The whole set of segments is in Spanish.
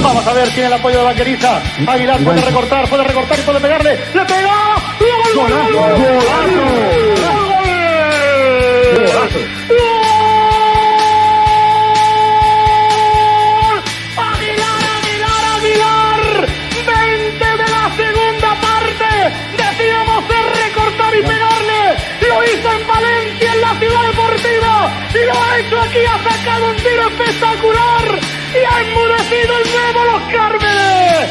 Vamos a ver, tiene el apoyo de Vaqueriza. Aguilar puede recortar y puede pegarle. ¡Le pegó! ¡Golazo! ¡Aguilar! 20 de la segunda parte. Decíamos de recortar y pegarle. Lo hizo en Valencia, en la Ciudad Deportiva. Y lo ha hecho aquí, ha sacado un tiro espectacular. Y ha enmudecido el nuevo Los Cármenes.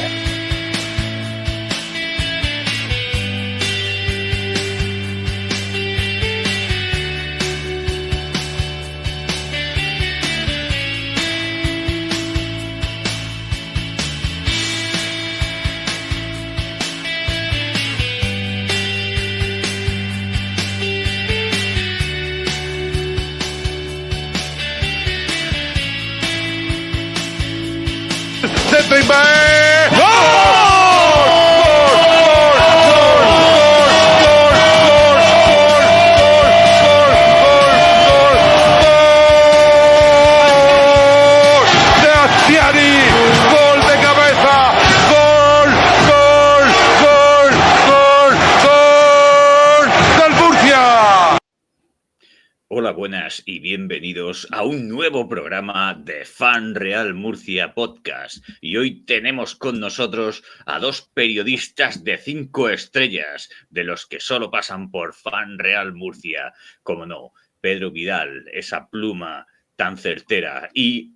Hola, buenas y bienvenidos a un nuevo programa de Fan Real Murcia Podcast. Y hoy tenemos con nosotros a dos periodistas de 5 estrellas, de los que solo pasan por Fan Real Murcia. Como no, Pedro Vidal, esa pluma tan certera, y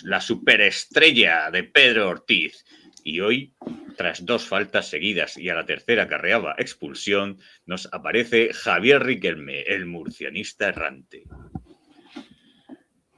la superestrella de Pedro Ortiz. Y hoy, tras 2 faltas seguidas y a la tercera acarreaba expulsión, nos aparece Javier Riquelme, el murcianista errante.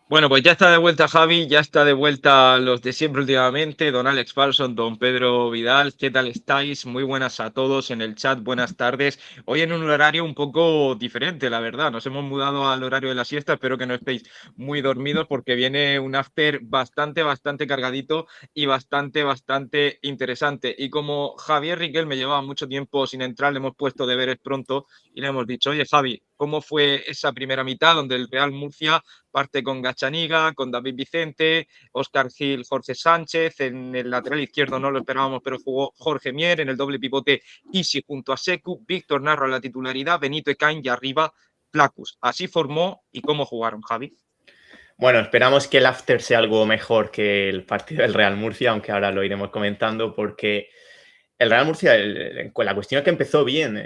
Bueno, pues ya está de vuelta Javi, ya está de vuelta los de siempre últimamente, don Alex Falson, don Pedro Vidal, ¿qué tal estáis? Muy buenas a todos en el chat, buenas tardes. Hoy en un horario un poco diferente, la verdad, nos hemos mudado al horario de la siesta, espero que no estéis muy dormidos porque viene un after bastante cargadito y bastante interesante. Y como Javier Riquelme llevaba mucho tiempo sin entrar, le hemos puesto deberes pronto y le hemos dicho, oye Javi, ¿cómo fue esa primera mitad donde el Real Murcia parte con Gachaniga, con David Vicente, Óscar Gil, Jorge Sánchez, en el lateral izquierdo no lo esperábamos, pero jugó Jorge Mier, en el doble pivote Isi junto a Secu, Víctor Narro a la titularidad, Benito Ekain y arriba Placus. Así formó y cómo jugaron, Javi. Bueno, esperamos que el after sea algo mejor que el partido del Real Murcia, aunque ahora lo iremos comentando, porque el Real Murcia, la cuestión es que empezó bien,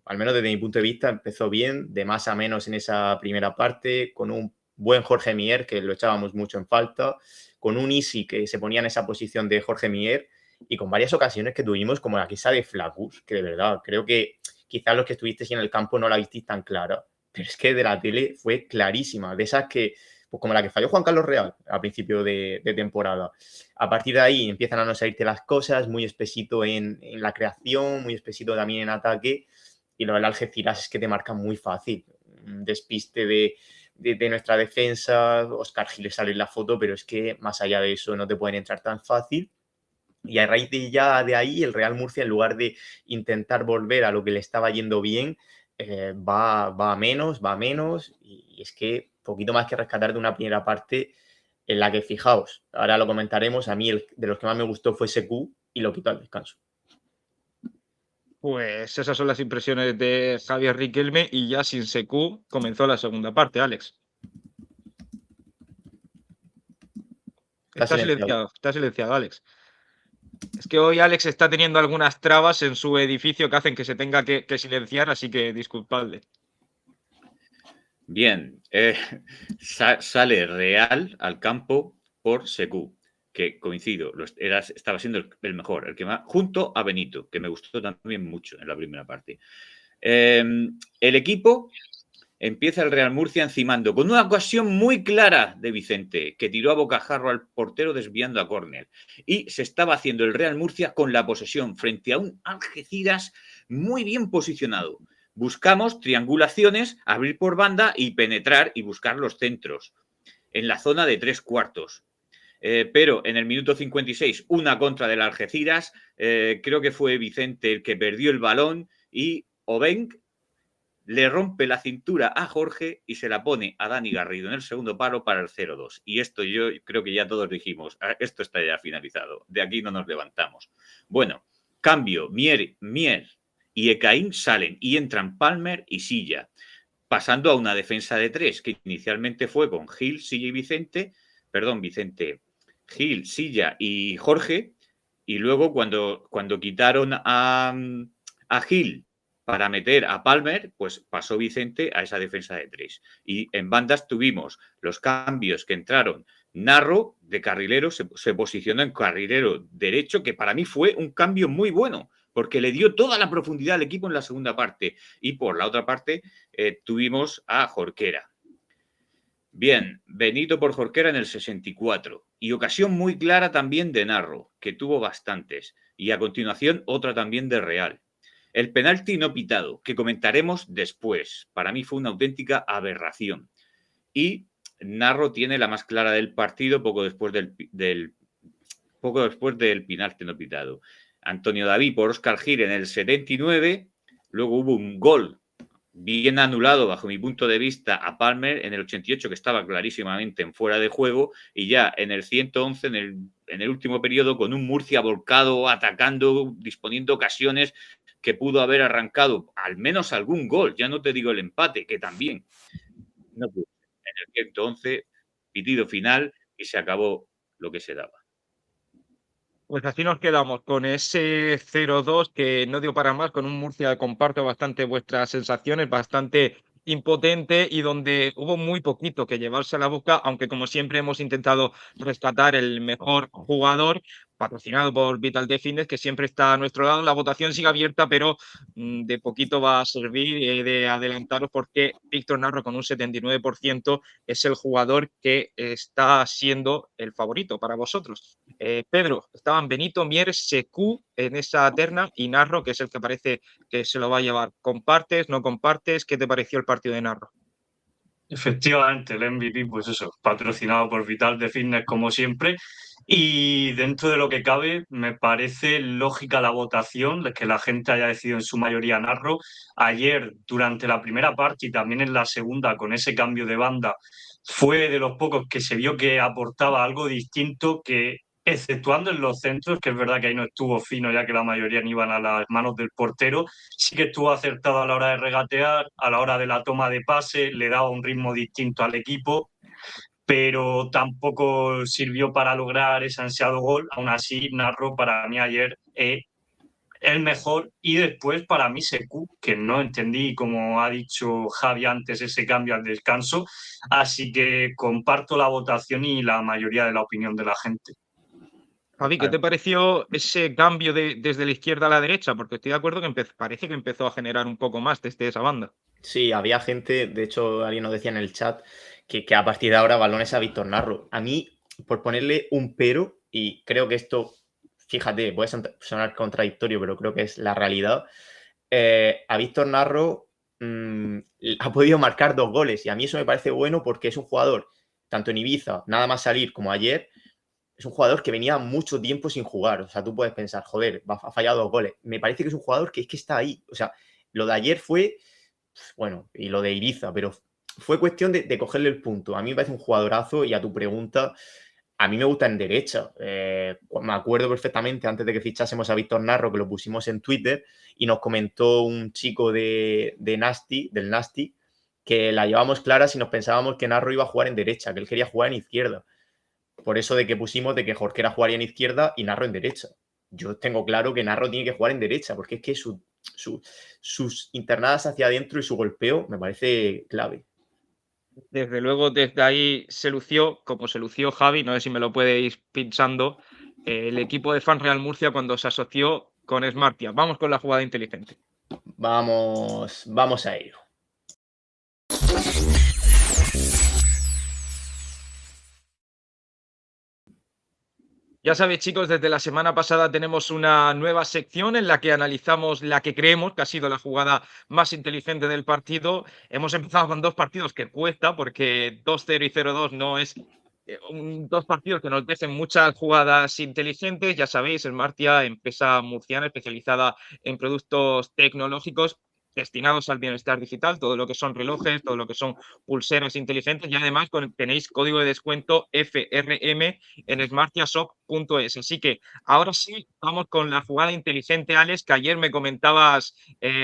al menos desde mi punto de vista, empezó bien, de más a menos en esa primera parte, con un buen Jorge Mier, que lo echábamos mucho en falta, con un Isi que se ponía en esa posición de Jorge Mier y con varias ocasiones que tuvimos, como la que esa de Flaccus, que de verdad creo que quizás los que estuvisteis en el campo no la visteis tan clara, pero es que de la tele fue clarísima, de esas que, pues como la que falló Juan Carlos Real a principio de temporada. A partir de ahí empiezan a no salirte las cosas, muy espesito en la creación, muy espesito también en ataque, y lo del Algeciras es que te marca muy fácil. Un despiste de nuestra defensa, Óscar Gil sale en la foto, pero es que más allá de eso no te pueden entrar tan fácil. Y a raíz de ya de ahí, el Real Murcia, en lugar de intentar volver a lo que le estaba yendo bien, va a menos, y es que poquito más que rescatar de una primera parte en la que, fijaos, ahora lo comentaremos, a mí de los que más me gustó fue Secu y lo quitó al descanso. Pues esas son las impresiones de Javier Riquelme y ya sin Secu comenzó la segunda parte, Alex. Está silenciado, Alex. Es que hoy Alex está teniendo algunas trabas en su edificio que hacen que se tenga que silenciar, así que disculpadle. Bien, sale Real al campo por Secu, que coincido, estaba siendo el mejor, el que más, junto a Benito, que me gustó también mucho en la primera parte. El equipo empieza el Real Murcia encimando con una ocasión muy clara de Vicente, que tiró a bocajarro al portero desviando a córner. Y se estaba haciendo el Real Murcia con la posesión frente a un Algeciras muy bien posicionado. Buscamos triangulaciones, abrir por banda y penetrar y buscar los centros en la zona de 3/4. Pero en el minuto 56, una contra del Algeciras. Creo que fue Vicente el que perdió el balón y Obenc le rompe la cintura a Jorge y se la pone a Dani Garrido en el segundo palo para el 0-2. Y esto yo creo que ya todos dijimos, esto está ya finalizado, de aquí no nos levantamos. Bueno, cambio, Mier y Ekaín salen y entran Palmer y Silla, pasando a una defensa de 3, que inicialmente fue con Gil, Silla y Gil, Silla y Jorge, y luego cuando quitaron a Gil para meter a Palmer, pues pasó Vicente a esa defensa de 3. Y en bandas tuvimos los cambios que entraron. Narro de carrilero se posicionó en carrilero derecho, que para mí fue un cambio muy bueno, porque le dio toda la profundidad al equipo en la segunda parte. Y por la otra parte tuvimos a Jorquera. Bien, Benito por Jorquera en el 64. Y ocasión muy clara también de Narro, que tuvo bastantes. Y a continuación otra también de Real. El penalti no pitado, que comentaremos después. Para mí fue una auténtica aberración. Y Narro tiene la más clara del partido poco después del penalti no pitado. Antonio David por Óscar Gil en el 79. Luego hubo un gol bien anulado bajo mi punto de vista a Palmer en el 88, que estaba clarísimamente en fuera de juego, y ya en el 111, en el último periodo, con un Murcia volcado, atacando, disponiendo ocasiones, que pudo haber arrancado al menos algún gol, ya no te digo el empate, que también no pudo. En el 111, pitido final y se acabó lo que se daba. Pues así nos quedamos con ese 0-2 que no dio para más, con un Murcia, comparto bastante vuestras sensaciones, bastante impotente y donde hubo muy poquito que llevarse a la boca, aunque como siempre hemos intentado rescatar el mejor jugador, patrocinado por Vital Fitness, que siempre está a nuestro lado. La votación sigue abierta, pero de poquito va a servir de adelantaros, porque Víctor Narro con un 79% es el jugador que está siendo el favorito para vosotros. Pedro, estaban Benito, Mier, Secu en esa terna y Narro, que es el que parece que se lo va a llevar. ¿Compartes, no compartes? ¿Qué te pareció el partido de Narro? Efectivamente, el MVP, pues eso, patrocinado por Vital Fitness como siempre. Y dentro de lo que cabe, me parece lógica la votación, que la gente haya decidido en su mayoría Narro. Ayer, durante la primera parte y también en la segunda, con ese cambio de banda, fue de los pocos que se vio que aportaba algo distinto, que exceptuando en los centros, que es verdad que ahí no estuvo fino, ya que la mayoría no iban a las manos del portero, sí que estuvo acertado a la hora de regatear, a la hora de la toma de pase, le daba un ritmo distinto al equipo, pero tampoco sirvió para lograr ese ansiado gol. Aún así, Narro para mí ayer el mejor, y después para mí Secu, que no entendí, como ha dicho Javi antes, ese cambio al descanso, así que comparto la votación y la mayoría de la opinión de la gente. Javi, ¿qué te pareció ese cambio desde la izquierda a la derecha? Porque estoy de acuerdo que parece que empezó a generar un poco más desde esa banda. Sí, había gente, de hecho alguien nos decía en el chat que a partir de ahora balones a Víctor Narro. A mí, por ponerle un pero, y creo que esto, fíjate, puede sonar contradictorio, pero creo que es la realidad, a Víctor Narro ha podido marcar 2 goles, y a mí eso me parece bueno porque es un jugador, tanto en Ibiza, nada más salir, como ayer, es un jugador que venía mucho tiempo sin jugar. O sea, tú puedes pensar, joder, ha fallado 2 goles. Me parece que es un jugador que es que está ahí. O sea, lo de ayer fue, bueno, y lo de Ibiza, pero fue cuestión de cogerle el punto. A mí me parece un jugadorazo, y a tu pregunta, a mí me gusta en derecha. Me acuerdo perfectamente, antes de que fichásemos a Víctor Narro, que lo pusimos en Twitter, y nos comentó un chico del Nasty, que la llevamos clara si nos pensábamos que Narro iba a jugar en derecha, que él quería jugar en izquierda. Por eso de que pusimos de que Jorquera jugaría en izquierda y Narro en derecha. Yo tengo claro que Narro tiene que jugar en derecha, porque es que sus internadas hacia adentro y su golpeo me parece clave. Desde luego, desde ahí se lució, como se lució Javi, no sé si me lo podéis pinchando, el equipo de Fan Real Murcia cuando se asoció con Smartia. Vamos con la jugada inteligente. Vamos a ello. Ya sabéis, chicos, desde la semana pasada tenemos una nueva sección en la que analizamos la que creemos que ha sido la jugada más inteligente del partido. Hemos empezado con 2 partidos que cuesta, porque 2-0 y 0-2 no es 2 partidos que nos dejen muchas jugadas inteligentes. Ya sabéis, Smartia, empresa murciana especializada en productos tecnológicos. destinados al bienestar digital, todo lo que son relojes, todo lo que son pulseras inteligentes y además tenéis código de descuento FRM en smartiashop.es. Así que ahora sí, vamos con la jugada inteligente, Alex, que ayer me comentabas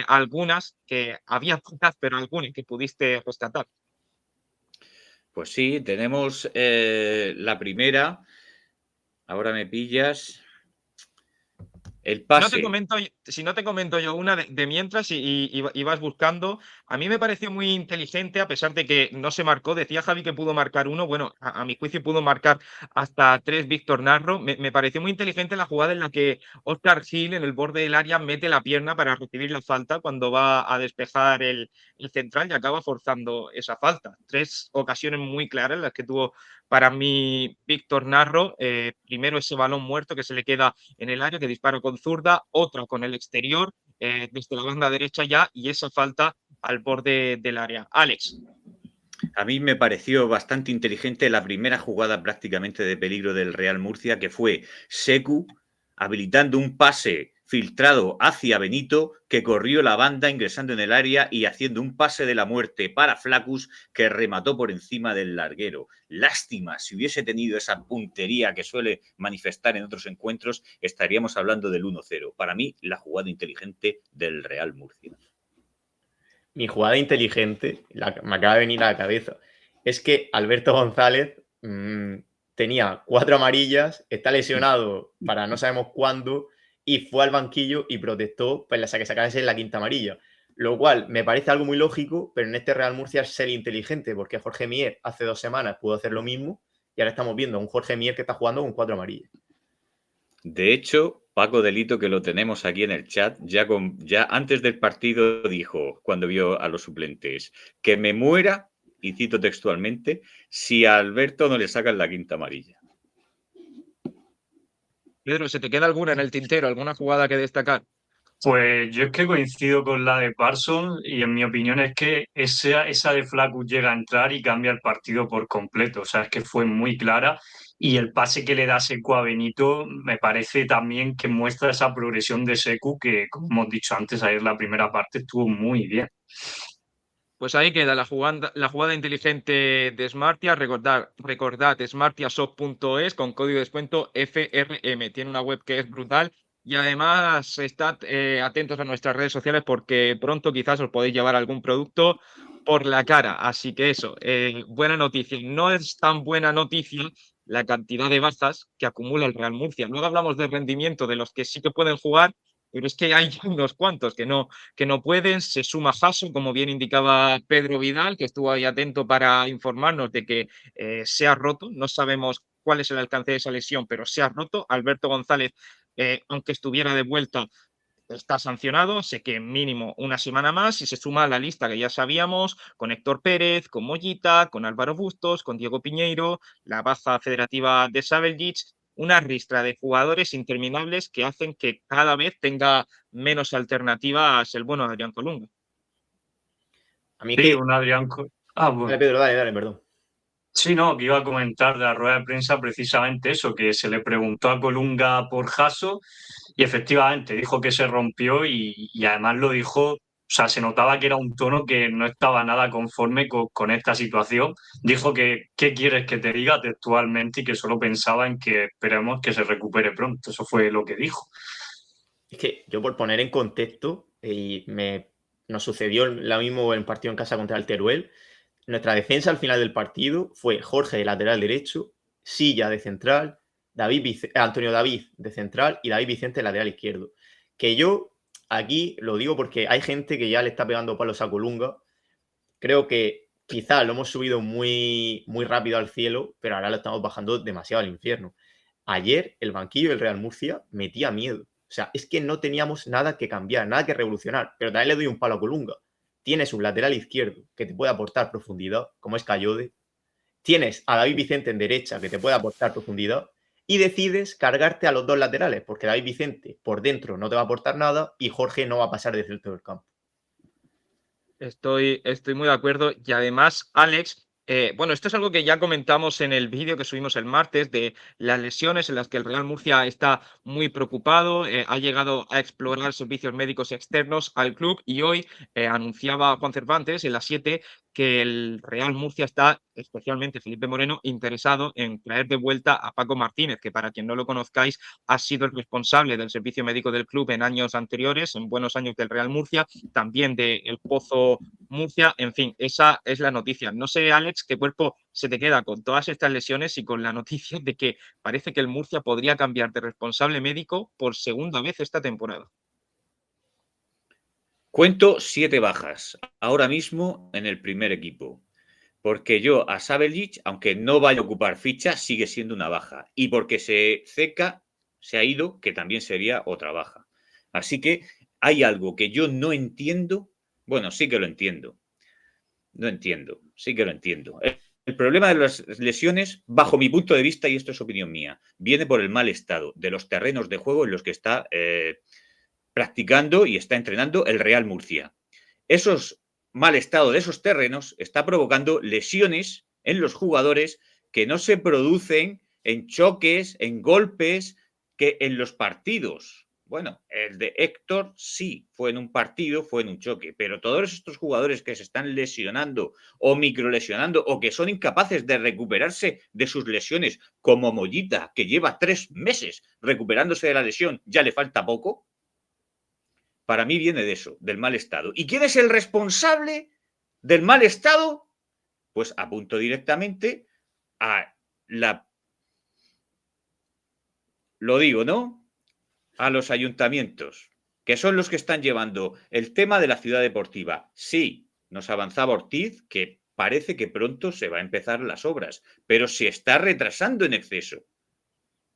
algunas, que había pocas, pero algunas que pudiste rescatar. Pues sí, tenemos la primera. Ahora me pillas. El pase. Si no te comento yo una de mientras y vas buscando, a mí me pareció muy inteligente, a pesar de que no se marcó. Decía Javi que pudo marcar uno, bueno, a mi juicio pudo marcar hasta 3 Víctor Narro. Me pareció muy inteligente la jugada en la que Oscar Gil en el borde del área mete la pierna para recibir la falta cuando va a despejar el central y acaba forzando esa falta. 3 ocasiones muy claras en las que tuvo para mí Víctor Narro. Primero ese balón muerto que se le queda en el área, que dispara con zurda, otra con el exterior, desde la banda derecha ya, y esa falta al borde del área. Alex. A mí me pareció bastante inteligente la primera jugada prácticamente de peligro del Real Murcia, que fue Seku habilitando un pase filtrado hacia Benito, que corrió la banda ingresando en el área y haciendo un pase de la muerte para Flaccus, que remató por encima del larguero. Lástima, si hubiese tenido esa puntería que suele manifestar en otros encuentros, estaríamos hablando del 1-0. Para mí, la jugada inteligente del Real Murcia. Mi jugada inteligente, me acaba de venir a la cabeza, es que Alberto González tenía 4 amarillas, está lesionado para no sabemos cuándo y fue al banquillo y protestó pues, que sacase la 5ª amarilla. Lo cual me parece algo muy lógico, pero en este Real Murcia es ser inteligente, porque Jorge Mier hace 2 semanas pudo hacer lo mismo y ahora estamos viendo a un Jorge Mier que está jugando con 4 amarillas. De hecho, Paco Delito, que lo tenemos aquí en el chat, ya antes del partido dijo, cuando vio a los suplentes, que me muera, y cito textualmente, si a Alberto no le sacan la 5ª amarilla. Pedro, ¿se te queda alguna en el tintero, alguna jugada que destacar? Pues yo es que coincido con la de Parsons y en mi opinión es que esa de Flaccus llega a entrar y cambia el partido por completo. O sea, es que fue muy clara y el pase que le da Seku a Benito me parece también que muestra esa progresión de Seku que, como hemos dicho antes, ayer la primera parte estuvo muy bien. Pues ahí queda la jugada inteligente de Smartia. Recordad smartiashop.es con código de descuento FRM. Tiene una web que es brutal. Y además, estad atentos a nuestras redes sociales porque pronto quizás os podéis llevar algún producto por la cara. Así que eso, buena noticia. No es tan buena noticia la cantidad de bajas que acumula el Real Murcia. Luego hablamos del rendimiento de los que sí que pueden jugar, pero es que hay unos cuantos que no pueden. Se suma Jason, como bien indicaba Pedro Vidal, que estuvo ahí atento para informarnos de que se ha roto. No sabemos cuál es el alcance de esa lesión, pero se ha roto. Alberto González, aunque estuviera de vuelta, está sancionado. Sé que mínimo una semana más y se suma a la lista que ya sabíamos con Héctor Pérez, con Mollita, con Álvaro Bustos, con Diego Piñeiro, la baza federativa de Sabeljic, una ristra de jugadores interminables que hacen que cada vez tenga menos alternativas el bueno Adrián Colunga. A mí Sí, que... un Adrián... bueno. Dale, Pedro, dale, perdón. Sí, no, que iba a comentar de la rueda de prensa precisamente eso, que se le preguntó a Colunga por Jaso y efectivamente dijo que se rompió y además lo dijo, o sea, se notaba que era un tono que no estaba nada conforme con esta situación. Dijo que, ¿qué quieres que te diga textualmente? Y que solo pensaba en que esperemos que se recupere pronto. Eso fue lo que dijo. Es que yo por poner en contexto, nos sucedió lo mismo en el partido en casa contra el Teruel. Nuestra defensa al final del partido fue Jorge de lateral derecho, Silla de central, Antonio David de central y David Vicente de lateral izquierdo. Que yo aquí lo digo porque hay gente que ya le está pegando palos a Colunga. Creo que quizás lo hemos subido muy, muy rápido al cielo, pero ahora lo estamos bajando demasiado al infierno. Ayer el banquillo del Real Murcia metía miedo. O sea, es que no teníamos nada que cambiar, nada que revolucionar. Pero también le doy un palo a Colunga. Tienes un lateral izquierdo que te puede aportar profundidad, como es Cayode. Tienes a David Vicente en derecha que te puede aportar profundidad. Y decides cargarte a los 2 laterales, porque David Vicente por dentro no te va a aportar nada y Jorge no va a pasar del centro del campo. Estoy muy de acuerdo. Y además, Alex, Bueno, esto es algo que ya comentamos en el vídeo que subimos el martes de las lesiones en las que el Real Murcia está muy preocupado, ha llegado a explorar servicios médicos externos al club y hoy anunciaba Juan Cervantes en las 7 que el Real Murcia está, especialmente Felipe Moreno, interesado en traer de vuelta a Paco Martínez, que para quien no lo conozcáis ha sido el responsable del servicio médico del club en años anteriores, en buenos años del Real Murcia, también del Pozo Murcia, en fin, esa es la noticia. No sé, Alex, qué cuerpo se te queda con todas estas lesiones y con la noticia de que parece que el Murcia podría cambiar de responsable médico por segunda vez esta temporada. Cuento 7 bajas ahora mismo en el primer equipo. Porque yo a Sabelic, aunque no vaya a ocupar ficha, sigue siendo una baja. Y porque Ceca se ha ido, que también sería otra baja. Así que hay algo que yo no entiendo. Bueno, sí que lo entiendo. No entiendo, sí que lo entiendo. El problema de las lesiones, bajo mi punto de vista, y esto es opinión mía, viene por el mal estado de los terrenos de juego en los que está practicando y está entrenando el Real Murcia. Esos mal estado de esos terrenos está provocando lesiones en los jugadores que no se producen en choques, en golpes, que en los partidos. Bueno, el de Héctor sí fue en un partido, fue en un choque, pero todos estos jugadores que se están lesionando o microlesionando o que son incapaces de recuperarse de sus lesiones, como Mollita, que lleva 3 meses recuperándose de la lesión, ya le falta poco. Para mí viene de eso, del mal estado. ¿Y quién es el responsable del mal estado? Pues apunto directamente a la... Lo digo, ¿no? A los ayuntamientos, que son los que están llevando el tema de la ciudad deportiva. Sí, nos avanzaba Ortiz, que parece que pronto se va a empezar las obras, pero se está retrasando en exceso.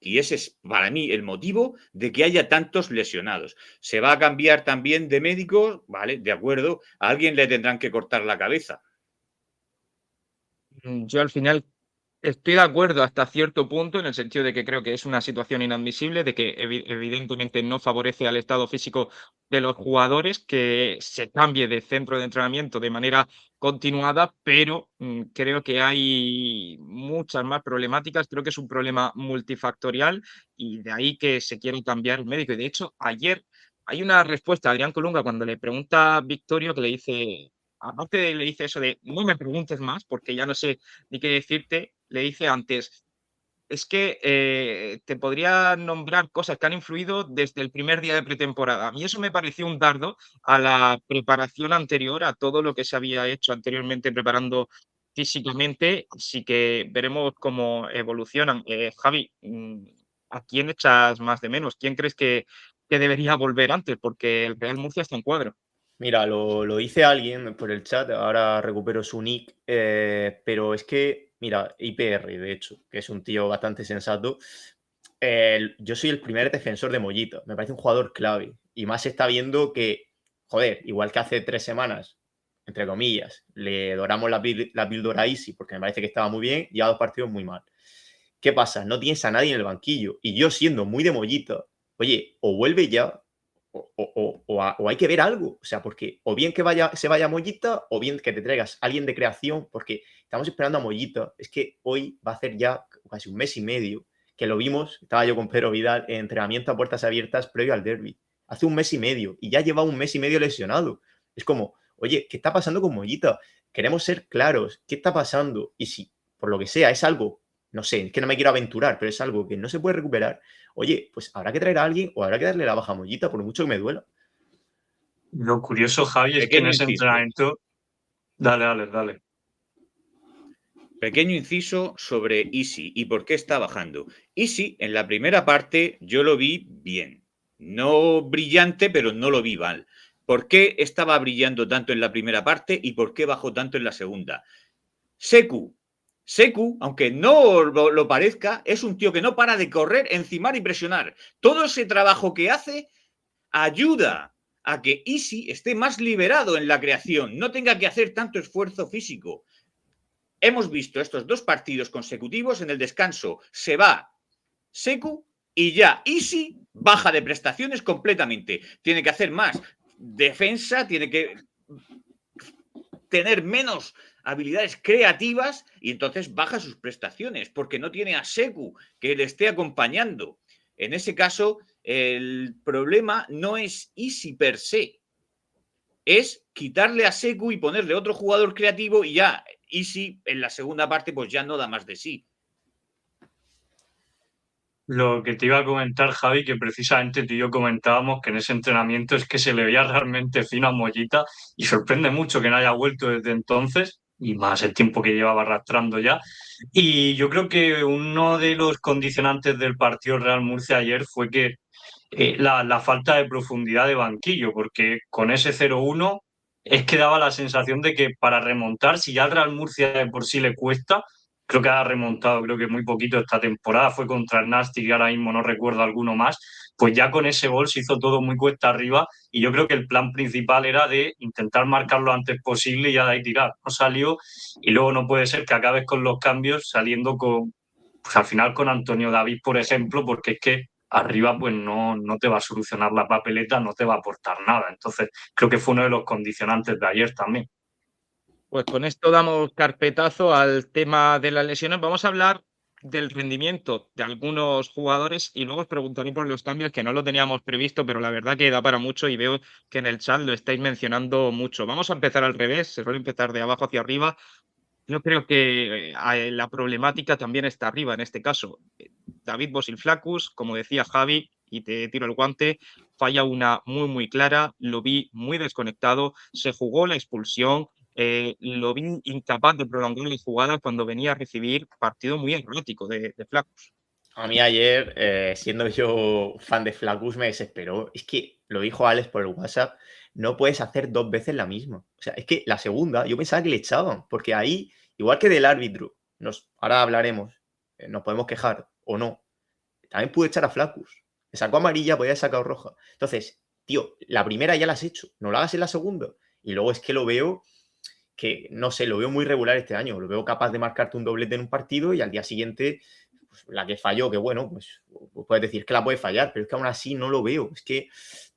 Y ese es para mí el motivo de que haya tantos lesionados. ¿Se va a cambiar también de médicos? Vale, de acuerdo. A alguien le tendrán que cortar la cabeza. Yo al final estoy de acuerdo hasta cierto punto, en el sentido de que creo que es una situación inadmisible, de que evidentemente no favorece al estado físico de los jugadores, que se cambie de centro de entrenamiento de manera continuada, pero creo que hay muchas más problemáticas, creo que es un problema multifactorial y de ahí que se quiera cambiar el médico. Y de hecho, ayer hay una respuesta a Adrián Colunga cuando le pregunta a Victorio, que le dice, aparte le dice eso de no me preguntes más porque ya no sé ni qué decirte, le dice antes, es que te podría nombrar cosas que han influido desde el primer día de pretemporada. A mí eso me pareció un dardo a la preparación anterior, a todo lo que se había hecho anteriormente preparando físicamente, así que veremos cómo evolucionan. Javi, ¿a quién echas más de menos? ¿Quién crees que debería volver antes? Porque el Real Murcia está en cuadro. Mira, lo dice alguien por el chat, ahora recupero su nick, pero es que, mira, IPR, de hecho, que es un tío bastante sensato, yo soy el primer defensor de Mollita, me parece un jugador clave, y más se está viendo que, joder, igual que hace 3 semanas, entre comillas, le doramos la píldora a Easy, porque me parece que estaba muy bien, y a 2 partidos muy mal. ¿Qué pasa? No tienes a nadie en el banquillo, y yo siendo muy de Mollita, oye, o vuelve ya, o hay que ver algo. O sea, porque o bien que se vaya Mollita, o bien que te traigas a alguien de creación, porque estamos esperando a Mollita. Es que hoy va a hacer ya casi 1 mes y medio que lo vimos, estaba yo con Pedro Vidal en entrenamiento a puertas abiertas previo al derbi. Hace 1 mes y medio y ya lleva 1 mes y medio lesionado. Es como, oye, ¿qué está pasando con Mollita? Queremos ser claros, ¿qué está pasando? Y si, por lo que sea, es algo, no sé, es que no me quiero aventurar, pero es algo que no se puede recuperar, oye, pues habrá que traer a alguien o habrá que darle la baja a Mollita, por mucho que me duela. Lo curioso, Javi, es que en Pequeño ese inciso. entrenamiento. Dale. Pequeño inciso sobre Easy y por qué está bajando. Easy, en la primera parte, yo lo vi bien. No brillante, pero no lo vi mal. ¿Por qué estaba brillando tanto en la primera parte y por qué bajó tanto en la segunda? Seku, aunque no lo parezca, es un tío que no para de correr, encimar y presionar. Todo ese trabajo que hace ayuda a que Easy esté más liberado en la creación, no tenga que hacer tanto esfuerzo físico. Hemos visto estos 2 partidos consecutivos, en el descanso se va Seku y ya Easy baja de prestaciones completamente. Tiene que hacer más defensa, tiene que tener menos habilidades creativas y entonces baja sus prestaciones porque no tiene a Seku que le esté acompañando. En ese caso, el problema no es Easy per se, es quitarle a Seku y ponerle otro jugador creativo y ya Easy en la segunda parte pues ya no da más de sí. Lo que te iba a comentar, Javi, que precisamente tú y yo comentábamos que en ese entrenamiento es que se le veía realmente fino a Mollita y sorprende mucho que no haya vuelto desde entonces y más el tiempo que llevaba arrastrando ya. Y yo creo que uno de los condicionantes del partido Real Murcia ayer fue que la falta de profundidad de banquillo, porque con ese 0-1 es que daba la sensación de que para remontar, si ya al Real Murcia de por sí le cuesta, creo que ha remontado, creo que muy poquito esta temporada, fue contra el Nastic y ahora mismo no recuerdo alguno más, pues ya con ese gol se hizo todo muy cuesta arriba y yo creo que el plan principal era de intentar marcar lo antes posible y ya de ahí tirar. No salió y luego no puede ser que acabes con los cambios saliendo con, pues al final con Antonio David, por ejemplo, porque es que arriba pues no te va a solucionar la papeleta, no te va a aportar nada. Entonces, creo que fue uno de los condicionantes de ayer también. Pues con esto damos carpetazo al tema de las lesiones. Vamos a hablar del rendimiento de algunos jugadores y luego os preguntaré por los cambios que no lo teníamos previsto, pero la verdad que da para mucho y veo que en el chat lo estáis mencionando mucho. Vamos a empezar al revés, se suele empezar de abajo hacia arriba. Yo creo que la problemática también está arriba en este caso. David Bosil-Flacus, como decía Javi, y te tiro el guante, falla una muy, muy clara, lo vi muy desconectado, se jugó la expulsión, lo vi incapaz de prolongar la jugada cuando venía a recibir partido muy errático de Flacus. A mí ayer, siendo yo fan de Flacus, me desesperó. Es que lo dijo Alex por el WhatsApp, no puedes hacer 2 veces la misma. O sea, es que la segunda, yo pensaba que le echaban, porque ahí, igual que del árbitro, ahora hablaremos, nos podemos quejar o no, también pude echar a Flacus. Le sacó amarilla, podía haber sacado roja. Entonces, tío, la primera ya la has hecho, no la hagas en la segunda. Y luego es que lo veo que, no sé, lo veo muy regular este año. Lo veo capaz de marcarte un doblete en un partido y al día siguiente, pues, la que falló, que bueno, pues puedes decir que la puede fallar, pero es que aún así no lo veo. Es que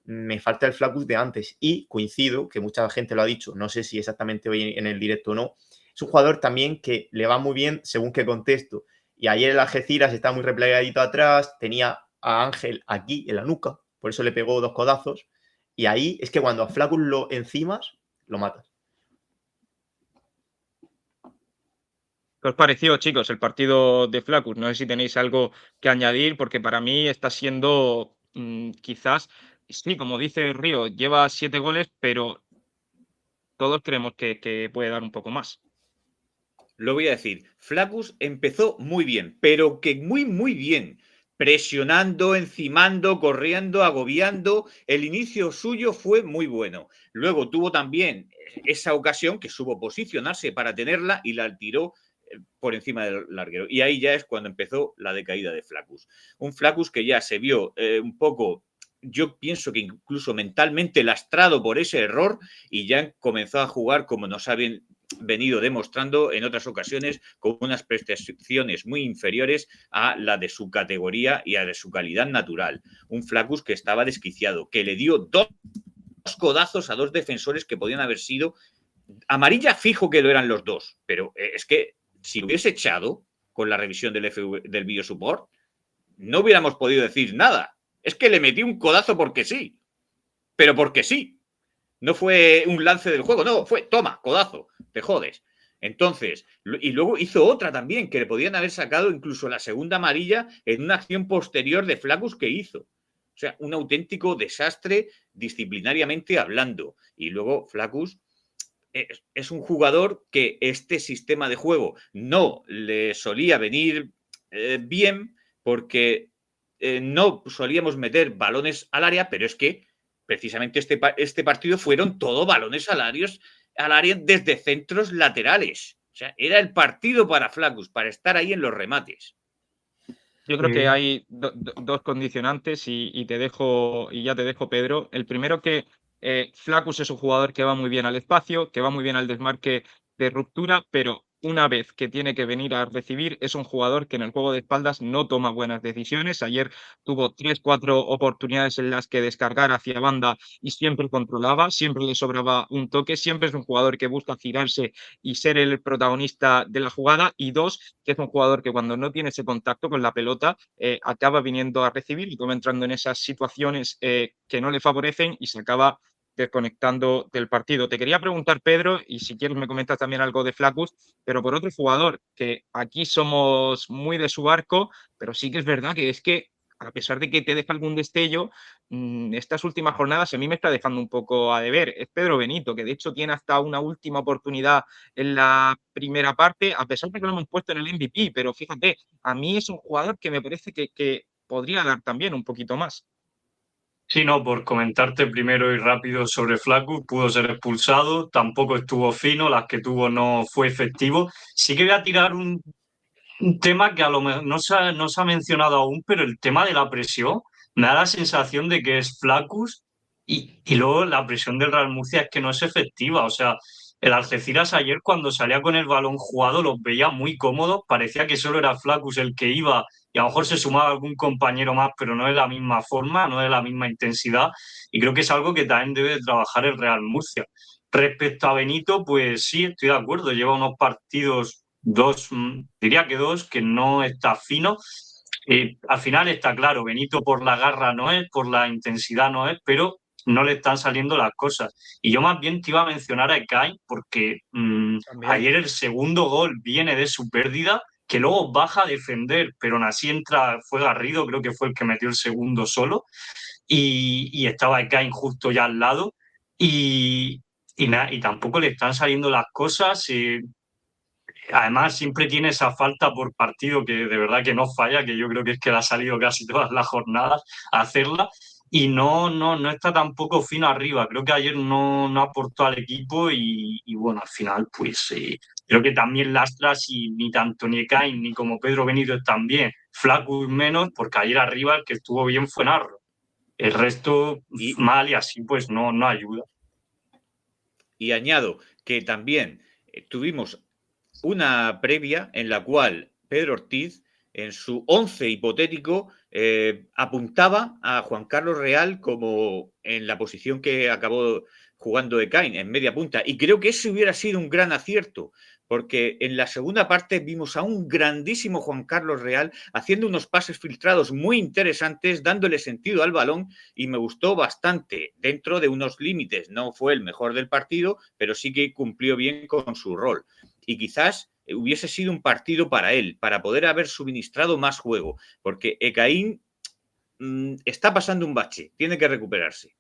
me falta el Flacus de antes. Y coincido, que mucha gente lo ha dicho, no sé si exactamente hoy en el directo o no, es un jugador también que le va muy bien según qué contexto. Y ayer el Algeciras está muy replegadito atrás, tenía a Ángel aquí en la nuca, por eso le pegó 2 codazos. Y ahí es que cuando a Flacus lo encimas, lo matas. ¿Qué os pareció, chicos, el partido de Flacus? No sé si tenéis algo que añadir, porque para mí está siendo quizás, sí, como dice Río, lleva 7 goles, pero todos creemos que puede dar un poco más. Lo voy a decir, Flacus empezó muy bien, pero que muy, muy bien. Presionando, encimando, corriendo, agobiando. El inicio suyo fue muy bueno. Luego tuvo también esa ocasión que supo posicionarse para tenerla y la tiró por encima del larguero. Y ahí ya es cuando empezó la decaída de Flacus. Un Flacus que ya se vio un poco, yo pienso que incluso mentalmente lastrado por ese error y ya comenzó a jugar como nos habían venido demostrando en otras ocasiones con unas prestaciones muy inferiores a la de su categoría y a la de su calidad natural. Un Flacus que estaba desquiciado, que le dio 2 codazos a 2 defensores que podían haber sido amarilla, fijo que lo eran los 2, pero es que si lo hubiese echado con la revisión del video support, no hubiéramos podido decir nada. Es que le metí un codazo porque sí, pero porque sí. No fue un lance del juego, no, fue toma, codazo, te jodes. Entonces, y luego hizo otra también, que le podían haber sacado incluso la segunda amarilla en una acción posterior de Flacus que hizo. O sea, un auténtico desastre disciplinariamente hablando. Y luego Flacus es un jugador que este sistema de juego no le solía venir bien porque no solíamos meter balones al área, pero es que precisamente este partido fueron todo balones al área desde centros laterales. O sea, era el partido para Flacus, para estar ahí en los remates. Yo creo que hay 2 condicionantes y te dejo, y ya te dejo, Pedro. El primero que Flacus es un jugador que va muy bien al espacio, que va muy bien al desmarque de ruptura, pero una vez que tiene que venir a recibir, es un jugador que en el juego de espaldas no toma buenas decisiones. Ayer tuvo 3-4 oportunidades en las que descargar hacia banda y siempre controlaba, siempre le sobraba un toque, siempre es un jugador que busca girarse y ser el protagonista de la jugada. Y dos, que es un jugador que cuando no tiene ese contacto con la pelota acaba viniendo a recibir y acaba entrando en esas situaciones que no le favorecen y se acaba desconectando del partido. Te quería preguntar, Pedro, y si quieres me comentas también algo de Flaccus, pero por otro jugador que aquí somos muy de su arco, pero sí que es verdad que es que a pesar de que te deja algún destello, estas últimas jornadas a mí me está dejando un poco a deber. Es Pedro Benito, que de hecho tiene hasta una última oportunidad en la primera parte, a pesar de que lo hemos puesto en el MVP, pero fíjate, a mí es un jugador que me parece que podría dar también un poquito más. Sí, no, por comentarte primero y rápido sobre Flaccus, pudo ser expulsado, tampoco estuvo fino, las que tuvo no fue efectivo. Sí que voy a tirar un tema que a lo mejor no se ha mencionado aún, pero el tema de la presión me da la sensación de que es Flaccus y luego la presión del Real Murcia es que no es efectiva. O sea, el Algeciras ayer cuando salía con el balón jugado los veía muy cómodos, parecía que solo era Flaccus el que iba y a lo mejor se sumaba algún compañero más, pero no de la misma forma, no de la misma intensidad y creo que es algo que también debe de trabajar el Real Murcia. Respecto a Benito, pues sí, estoy de acuerdo, lleva unos partidos diría que dos, que no está fino. Al final está claro, Benito por la garra no es, por la intensidad no es, pero no le están saliendo las cosas. Y yo más bien te iba a mencionar a Ekay, porque ayer el segundo gol viene de su pérdida, que luego baja a defender, pero aún así entra, fue Garrido, creo que fue el que metió el segundo solo, y estaba Ekay justo ya al lado, y, y tampoco le están saliendo las cosas. Además, siempre tiene esa falta por partido que de verdad que no falla, que yo creo que es que le ha salido casi todas las jornadas a hacerla. Y no está tampoco fino arriba. Creo que ayer no aportó al equipo y bueno, al final, pues creo que también lastras y ni tanto ni Ekain ni como Pedro Benito están bien. Flaccus menos, porque ayer arriba el que estuvo bien fue Narro. El resto mal y así pues no ayuda. Y añado que también tuvimos una previa en la cual Pedro Ortiz, en su 11 hipotético, apuntaba a Juan Carlos Real como en la posición que acabó jugando Ekain, en media punta. Y creo que ese hubiera sido un gran acierto, porque en la segunda parte vimos a un grandísimo Juan Carlos Real haciendo unos pases filtrados muy interesantes, dándole sentido al balón, y me gustó bastante, dentro de unos límites. No fue el mejor del partido, pero sí que cumplió bien con su rol. Y quizás hubiese sido un partido para él, para poder haber suministrado más juego, porque Ekain está pasando un bache, tiene que recuperarse.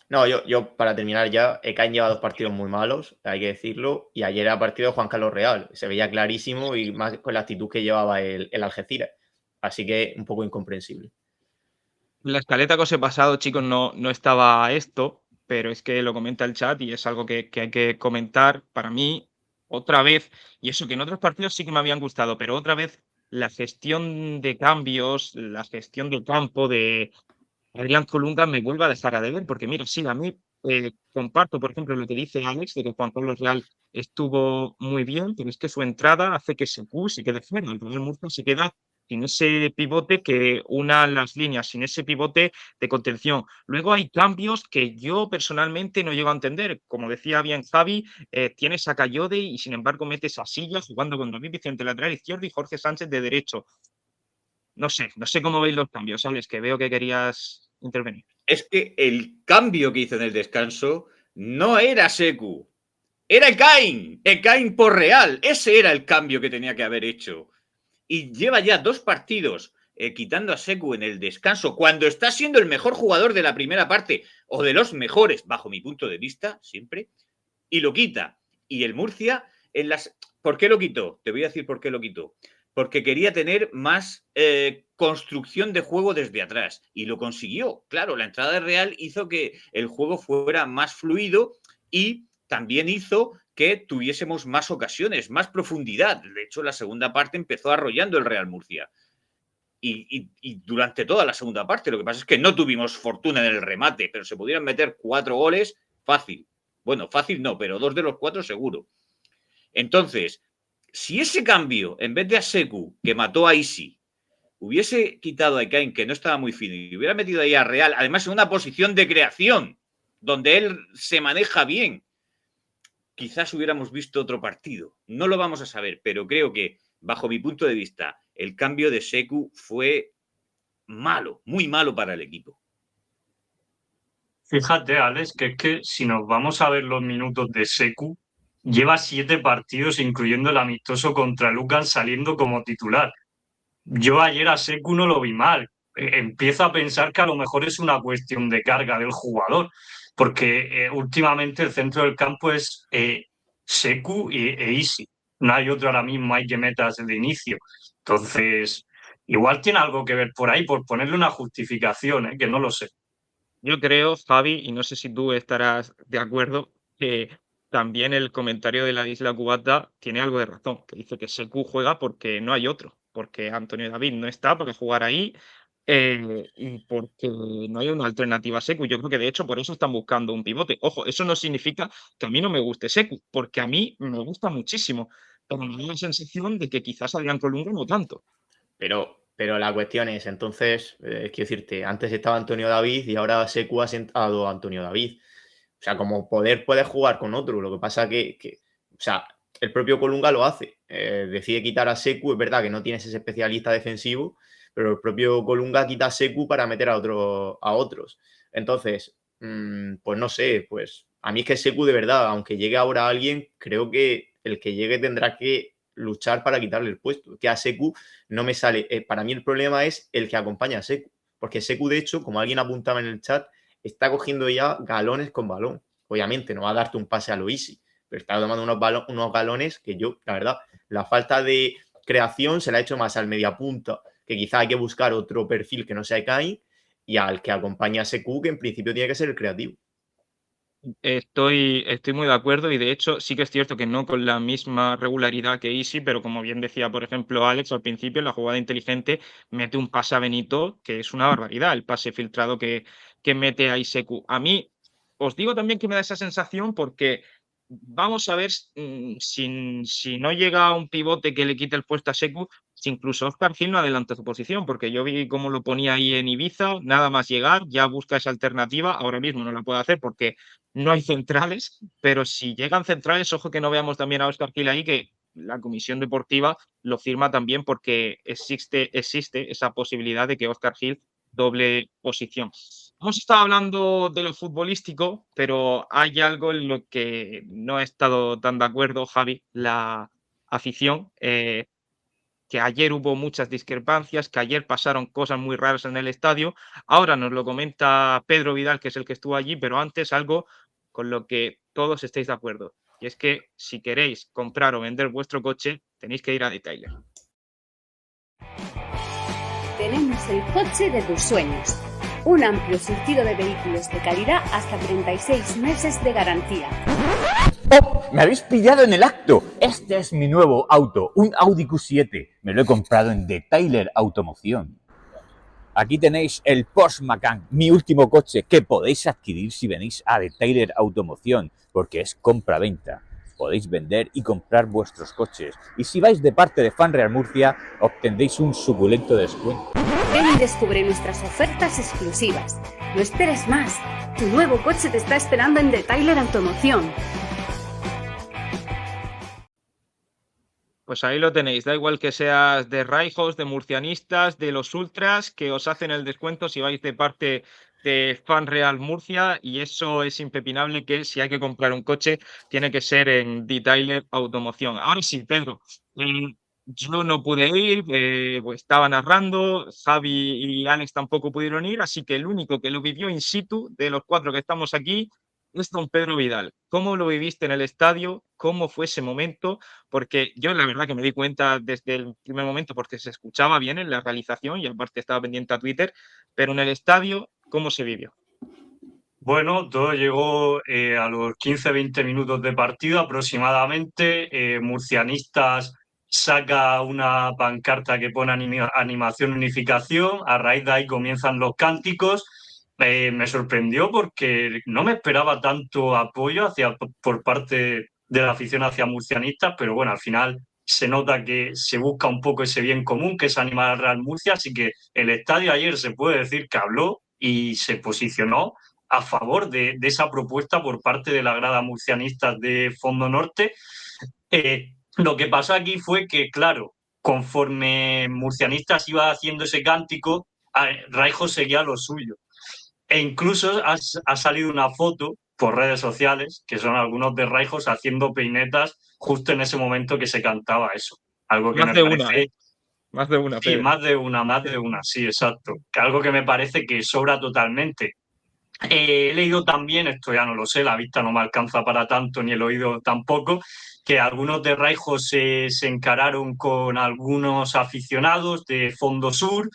No, yo para terminar ya, Ekain lleva 2 partidos muy malos, hay que decirlo, y ayer era partido de Juan Carlos Real, se veía clarísimo y más con la actitud que llevaba el Algeciras, así que un poco incomprensible. En la escaleta que os he pasado, chicos, no estaba esto, pero es que lo comenta el chat y es algo que hay que comentar. Para mí, otra vez, y eso que en otros partidos sí que me habían gustado, pero otra vez la gestión de cambios, la gestión del campo de Adrián Colunga me vuelve a dejar a deber, porque mira, sí, a mí comparto, por ejemplo, lo que dice Alex, de que Juan Carlos Real estuvo muy bien, pero es que su entrada hace que Sekou se quede fuera, el Real Murcia se queda sin ese pivote que una las líneas, sin ese pivote de contención. Luego hay cambios que yo personalmente no llego a entender. Como decía bien Javi, tienes a Cayode y sin embargo metes a Silla jugando con David Vicente lateral izquierdo y Jorge Sánchez de derecho. No sé cómo veis los cambios, Alex, que veo que querías intervenir. Es que el cambio que hizo en el descanso no era Sekou, era Ekain. Ekain por Real. Ese era el cambio que tenía que haber hecho. Y lleva ya 2 partidos quitando a Sekou en el descanso, cuando está siendo el mejor jugador de la primera parte, o de los mejores, bajo mi punto de vista, siempre, y lo quita. Y el Murcia, ¿por qué lo quitó? Te voy a decir por qué lo quitó. Porque quería tener más construcción de juego desde atrás, y lo consiguió. Claro, la entrada de Real hizo que el juego fuera más fluido y también hizo que tuviésemos más ocasiones, más profundidad. De hecho, la segunda parte empezó arrollando el Real Murcia. Y durante toda la segunda parte, lo que pasa es que no tuvimos fortuna en el remate, pero se pudieron meter 4 goles fácil. Bueno, fácil no, pero 2 de los 4 seguro. Entonces, si ese cambio, en vez de a Seku, que mató a Easy, hubiese quitado a Ekain, que no estaba muy fino, y hubiera metido ahí a Real, además en una posición de creación, donde él se maneja bien, quizás hubiéramos visto otro partido. No lo vamos a saber, pero creo que, bajo mi punto de vista, el cambio de Seku fue malo, muy malo para el equipo. Fíjate, Alex, que es que si nos vamos a ver los minutos de Seku, lleva 7 partidos, incluyendo el amistoso contra Lucan, saliendo como titular. Yo ayer a Seku no lo vi mal. Empiezo a pensar que a lo mejor es una cuestión de carga del jugador, porque últimamente el centro del campo es Seku e Easy. No hay otro ahora mismo hay que metas de inicio. Entonces, igual tiene algo que ver por ahí, por ponerle una justificación, que no lo sé. Yo creo, Javi, y no sé si tú estarás de acuerdo, que también el comentario de la Isla Cubata tiene algo de razón, que dice que Seku juega porque no hay otro, porque Antonio David no está para jugar ahí y porque no hay una alternativa a Seku. Yo creo que de hecho por eso están buscando un pivote. Ojo, eso no significa que a mí no me guste Seku, porque a mí me gusta muchísimo, pero me da la sensación de que quizás Adrián Colunga no tanto. Pero la cuestión es, entonces, quiero decirte, antes estaba Antonio David y ahora Seku ha sentado a Antonio David. O sea, como poder puede jugar con otro. Lo que pasa que o sea, el propio Colunga lo hace. Decide quitar a Seku. Es verdad que no tienes ese especialista defensivo, pero el propio Colunga quita a Seku para meter a otros. Entonces, pues no sé, pues a mí es que Seku de verdad, aunque llegue ahora alguien, creo que el que llegue tendrá que luchar para quitarle el puesto. Que a Seku no me sale. Para mí el problema es el que acompaña a Seku. Porque Seku, de hecho, como alguien apuntaba en el chat, está cogiendo ya galones con balón. Obviamente no va a darte un pase a lo easy, pero está tomando unos galones que yo, la verdad, la falta de creación se la ha hecho más al mediapunta, que quizá hay que buscar otro perfil que no sea Ekain, y al que acompaña a Seku, que en principio tiene que ser el creativo. Estoy muy de acuerdo y de hecho sí que es cierto que no con la misma regularidad que Easy, pero como bien decía, por ejemplo, Alex al principio, en la jugada inteligente mete un pase a Benito que es una barbaridad, el pase filtrado que mete a Iseku. A mí os digo también que me da esa sensación porque vamos a ver si no llega un pivote que le quite el puesto a Seku, si incluso Oscar Gil no adelanta su posición, porque yo vi cómo lo ponía ahí en Ibiza, nada más llegar, ya busca esa alternativa, ahora mismo no la puede hacer porque no hay centrales, pero si llegan centrales, ojo que no veamos también a Oscar Gil ahí, que la comisión deportiva lo firma también porque existe esa posibilidad de que Oscar Gil doble posición. Hemos estado hablando de lo futbolístico, pero hay algo en lo que no he estado tan de acuerdo, Javi, la afición. Que ayer hubo muchas discrepancias, que ayer pasaron cosas muy raras en el estadio. Ahora nos lo comenta Pedro Vidal, que es el que estuvo allí, pero antes algo con lo que todos estéis de acuerdo. Y es que si queréis comprar o vender vuestro coche, tenéis que ir a Detailer. Tenemos el coche de tus sueños. Un amplio surtido de vehículos de calidad hasta 36 meses de garantía. ¡Oh! ¡Me habéis pillado en el acto! Este es mi nuevo auto, un Audi Q7. Me lo he comprado en Detailer Automoción. Aquí tenéis el Porsche Macan, mi último coche, que podéis adquirir si venís a Detailer Automoción, porque es compra-venta. Podéis vender y comprar vuestros coches. Y si vais de parte de Fan Real Murcia, obtendréis un suculento descuento. Ven y descubre nuestras ofertas exclusivas. No esperes más. Tu nuevo coche te está esperando en Detailer Automoción. Pues ahí lo tenéis, da igual que seas de Raijos, de murcianistas, de los ultras, que os hacen el descuento si vais de parte de Fan Real Murcia, y eso es impepinable que si hay que comprar un coche tiene que ser en Detailer Automoción. Ahora sí, Pedro, yo no pude ir, pues estaba narrando, Javi y Alex tampoco pudieron ir, así que el único que lo vivió in situ de los 4 que estamos aquí es don Pedro Vidal. ¿Cómo lo viviste en el estadio? ¿Cómo fue ese momento? Porque yo la verdad que me di cuenta desde el primer momento porque se escuchaba bien en la realización y aparte estaba pendiente a Twitter, pero en el estadio, ¿cómo se vivió? Bueno, todo llegó a los 15-20 minutos de partido aproximadamente. Murcianistas saca una pancarta que pone animación unificación. A raíz de ahí comienzan los cánticos. Me sorprendió porque no me esperaba tanto apoyo por parte de la afición hacia murcianistas, pero bueno, al final se nota que se busca un poco ese bien común, que es animar al Real Murcia, así que el estadio ayer se puede decir que habló y se posicionó a favor de esa propuesta por parte de la grada murcianista de Fondo Norte. Lo que pasó aquí fue que, claro, conforme Murcianistas iba haciendo ese cántico, Raijos seguía lo suyo. E incluso ha salido una foto por redes sociales, que son algunos de Raijos haciendo peinetas justo en ese momento que se cantaba eso. Algo que Más me de parece... una, ¿eh? Más de una, Sí, Pedro. más de una, sí, exacto. Que algo que me parece que sobra totalmente. He leído también, esto ya no lo sé, la vista no me alcanza para tanto, ni el oído tampoco, que algunos de Raijos se encararon con algunos aficionados de Fondo Sur.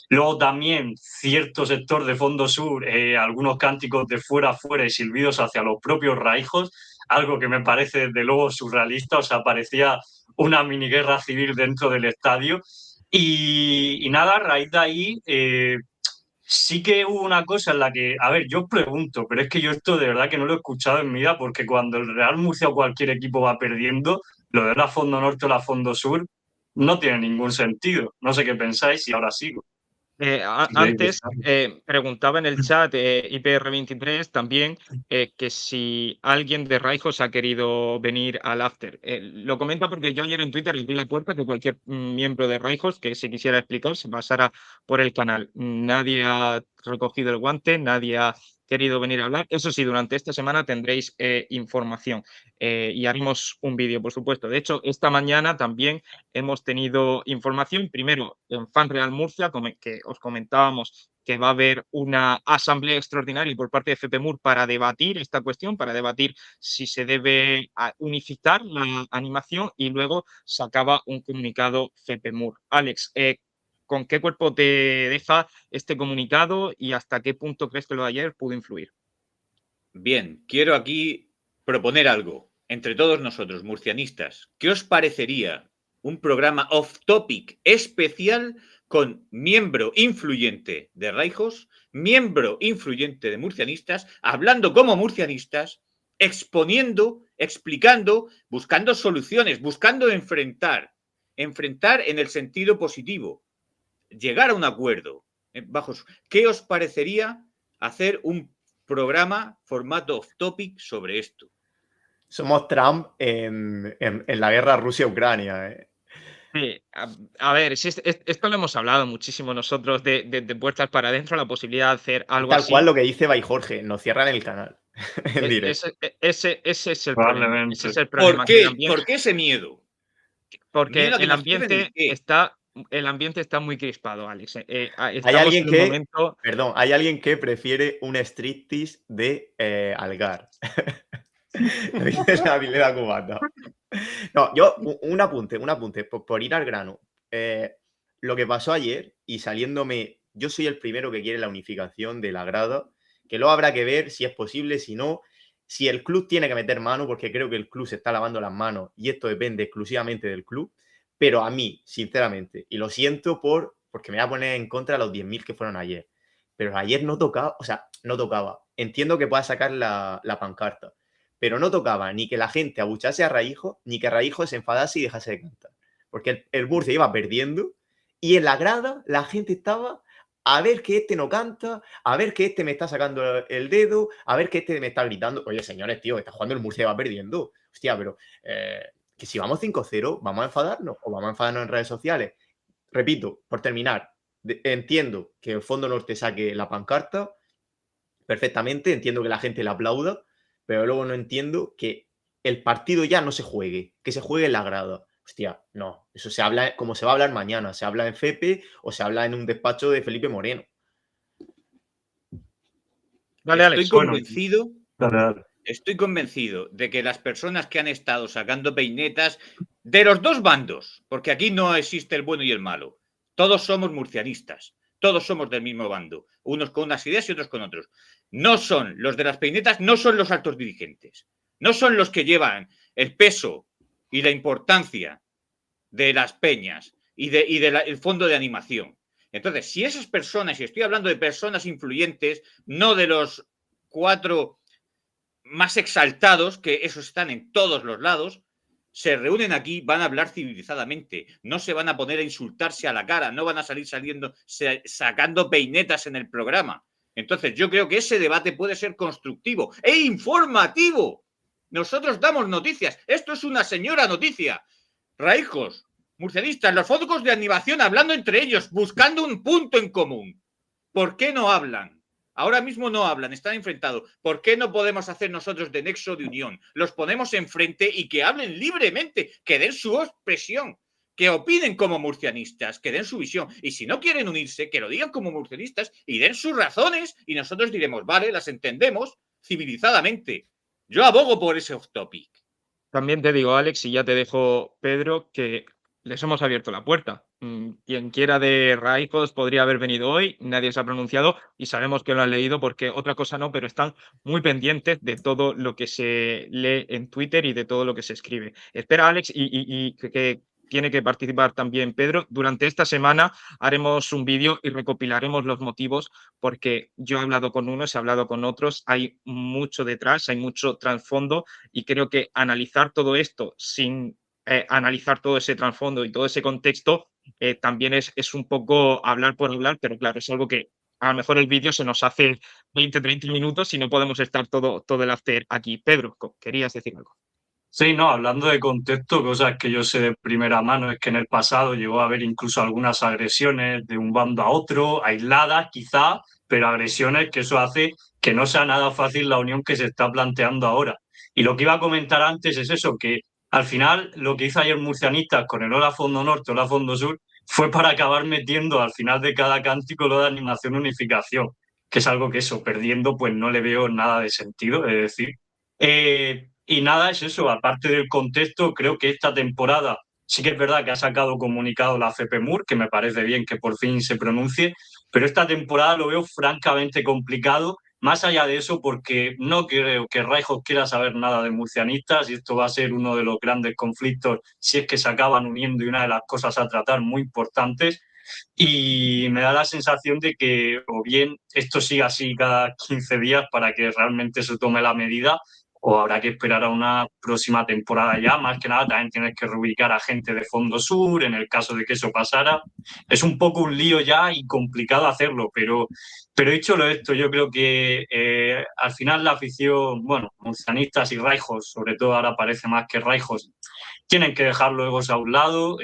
Luego también cierto sector de Fondo Sur, algunos cánticos de fuera a fuera y silbidos hacia los propios Raijos, algo que me parece desde luego surrealista, o sea, parecía una mini guerra civil dentro del estadio. Y nada, a raíz de ahí sí que hubo una cosa en la que, a ver, yo os pregunto, pero es que yo esto de verdad que no lo he escuchado en mi vida, porque cuando el Real Murcia o cualquier equipo va perdiendo, lo de la Fondo Norte o la Fondo Sur no tiene ningún sentido. No sé qué pensáis y ahora sigo. Antes preguntaba en el chat IPR23 también que si alguien de Raijos ha querido venir al after. Lo comenta porque yo ayer en Twitter le abrí la puerta que cualquier miembro de Raijos que se quisiera explicar se pasara por el canal. Nadie ha recogido el guante, nadie ha querido venir a hablar. Eso sí, durante esta semana tendréis información y haremos un vídeo, por supuesto. De hecho, esta mañana también hemos tenido información, primero en Fan Real Murcia, que os comentábamos que va a haber una asamblea extraordinaria por parte de FPMUR para debatir esta cuestión, para debatir si se debe unificar la animación, y luego sacaba un comunicado FPMUR. Alex, ¿con qué cuerpo te deja este comunicado y hasta qué punto crees que lo de ayer pudo influir? Bien, quiero aquí proponer algo entre todos nosotros, murcianistas. ¿Qué os parecería un programa off-topic especial con miembro influyente de Raijos, miembro influyente de murcianistas, hablando como murcianistas, exponiendo, explicando, buscando soluciones, buscando enfrentar en el sentido positivo, llegar a un acuerdo? ¿Qué os parecería hacer un programa formato off-topic sobre esto? Somos Trump en la guerra Rusia-Ucrania. Sí, a ver, si esto lo hemos hablado muchísimo nosotros de puertas para adentro, la posibilidad de hacer algo Tal así. cual lo que dice Bay Jorge, nos cierran el canal en directo. Ese es el problema. Probablemente. Ese es el problema. ¿Por qué ese miedo? Porque ¿Miedo a que el nos cierren el qué? ambiente está muy crispado, Alex. Hay Estamos alguien en un que, momento. perdón, hay alguien que prefiere un striptease de Algar. Lo dice la Vileda Cubata. No, yo, un apunte, por ir al grano. Lo que pasó ayer, y saliéndome, yo soy el primero que quiere la unificación de la grada, que luego habrá que ver si es posible, si no, si el club tiene que meter mano, porque creo que el club se está lavando las manos y esto depende exclusivamente del club, pero a mí, sinceramente, y lo siento porque me voy a poner en contra de los 10.000 que fueron ayer, pero ayer no tocaba, o sea, no tocaba. Entiendo que pueda sacar la pancarta, pero no tocaba ni que la gente abuchase a Raijos, ni que Raijos se enfadase y dejase de cantar. Porque el Murcia iba perdiendo y en la grada la gente estaba a ver que este no canta, a ver que este me está sacando el dedo, a ver que este me está gritando. Oye, señores, tío, está jugando el Murcia y va perdiendo. Hostia, pero que si vamos 5-0, ¿vamos a enfadarnos o vamos a enfadarnos en redes sociales? Repito, por terminar, entiendo que el Fondo Norte saque la pancarta perfectamente, entiendo que la gente le aplauda, pero luego no entiendo que el partido ya no se juegue, que se juegue en la grada. Hostia, no, eso se habla como se va a hablar mañana, se habla en FEPE o se habla en un despacho de Felipe Moreno. Dale, Alex. Estoy convencido de que las personas que han estado sacando peinetas de los dos bandos, porque aquí no existe el bueno y el malo, todos somos murcianistas, todos somos del mismo bando, unos con unas ideas y otros con otros. No son los de las peinetas, no son los altos dirigentes, no son los que llevan el peso y la importancia de las peñas y del fondo de animación. Entonces, si esas personas, y estoy hablando de personas influyentes, no de los 4 más exaltados, que esos están en todos los lados, se reúnen aquí, van a hablar civilizadamente, no se van a poner a insultarse a la cara, no van a salir sacando peinetas en el programa. Entonces, yo creo que ese debate puede ser constructivo e informativo. Nosotros damos noticias. Esto es una señora noticia. Raijos, murcianistas, los focos de animación hablando entre ellos, buscando un punto en común. ¿Por qué no hablan? Ahora mismo no hablan, están enfrentados. ¿Por qué no podemos hacer nosotros de nexo de unión? Los ponemos enfrente y que hablen libremente, que den su expresión, que opinen como murcianistas, que den su visión. Y si no quieren unirse, que lo digan como murcianistas y den sus razones y nosotros diremos, vale, las entendemos civilizadamente. Yo abogo por ese off topic. También te digo, Alex, y ya te dejo, Pedro, que les hemos abierto la puerta. Quien quiera de Raikos podría haber venido hoy, nadie se ha pronunciado y sabemos que lo han leído porque otra cosa no, pero están muy pendientes de todo lo que se lee en Twitter y de todo lo que se escribe. Espera, Alex, y que tiene que participar también Pedro. Durante esta semana haremos un vídeo y recopilaremos los motivos porque yo he hablado con unos, he hablado con otros, hay mucho detrás, hay mucho trasfondo y creo que analizar todo esto sin analizar todo ese trasfondo y todo ese contexto también es un poco hablar por hablar, pero claro, es algo que a lo mejor el vídeo se nos hace 20-30 minutos y no podemos estar todo el after aquí. Pedro, querías decir algo. Sí, no, hablando de contexto, cosas que yo sé de primera mano es que en el pasado llegó a haber incluso algunas agresiones de un bando a otro, aisladas quizá, pero agresiones que eso hace que no sea nada fácil la unión que se está planteando ahora. Y lo que iba a comentar antes es eso, que al final lo que hizo ayer Murcianistas con el Hola Fondo Norte, Hola Fondo Sur, fue para acabar metiendo al final de cada cántico lo de animación unificación, que es algo que eso, perdiendo, pues no le veo nada de sentido, es decir. Y nada, es eso, aparte del contexto, creo que esta temporada sí que es verdad que ha sacado comunicado la FPMUR, que me parece bien que por fin se pronuncie, pero esta temporada lo veo francamente complicado, más allá de eso, porque no creo que Raijos quiera saber nada de murcianistas y esto va a ser uno de los grandes conflictos si es que se acaban uniendo y una de las cosas a tratar muy importantes. Y me da la sensación de que o bien esto siga así cada 15 días para que realmente se tome la medida, o habrá que esperar a una próxima temporada ya. Más que nada también tienes que reubicar a gente de Fondo Sur en el caso de que eso pasara. Es un poco un lío ya y complicado hacerlo, pero dicho lo esto, yo creo que al final la afición, bueno, murcianistas y Raijos, sobre todo ahora parece más que Raijos, tienen que dejar los egos a un lado.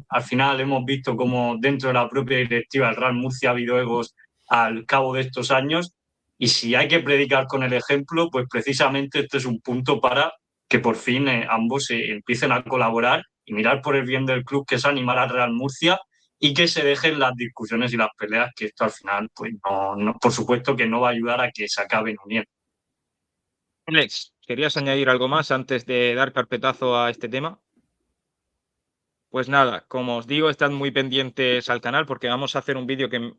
Al final hemos visto cómo dentro de la propia directiva del Real Murcia ha habido egos al cabo de estos años y si hay que predicar con el ejemplo, pues precisamente este es un punto para que por fin ambos empiecen a colaborar y mirar por el bien del club, que es animar al Real Murcia y que se dejen las discusiones y las peleas, que esto al final, pues no, por supuesto que no va a ayudar a que se acaben uniendo. Alex, ¿querías añadir algo más antes de dar carpetazo a este tema? Pues nada, como os digo, estad muy pendientes al canal porque vamos a hacer un vídeo que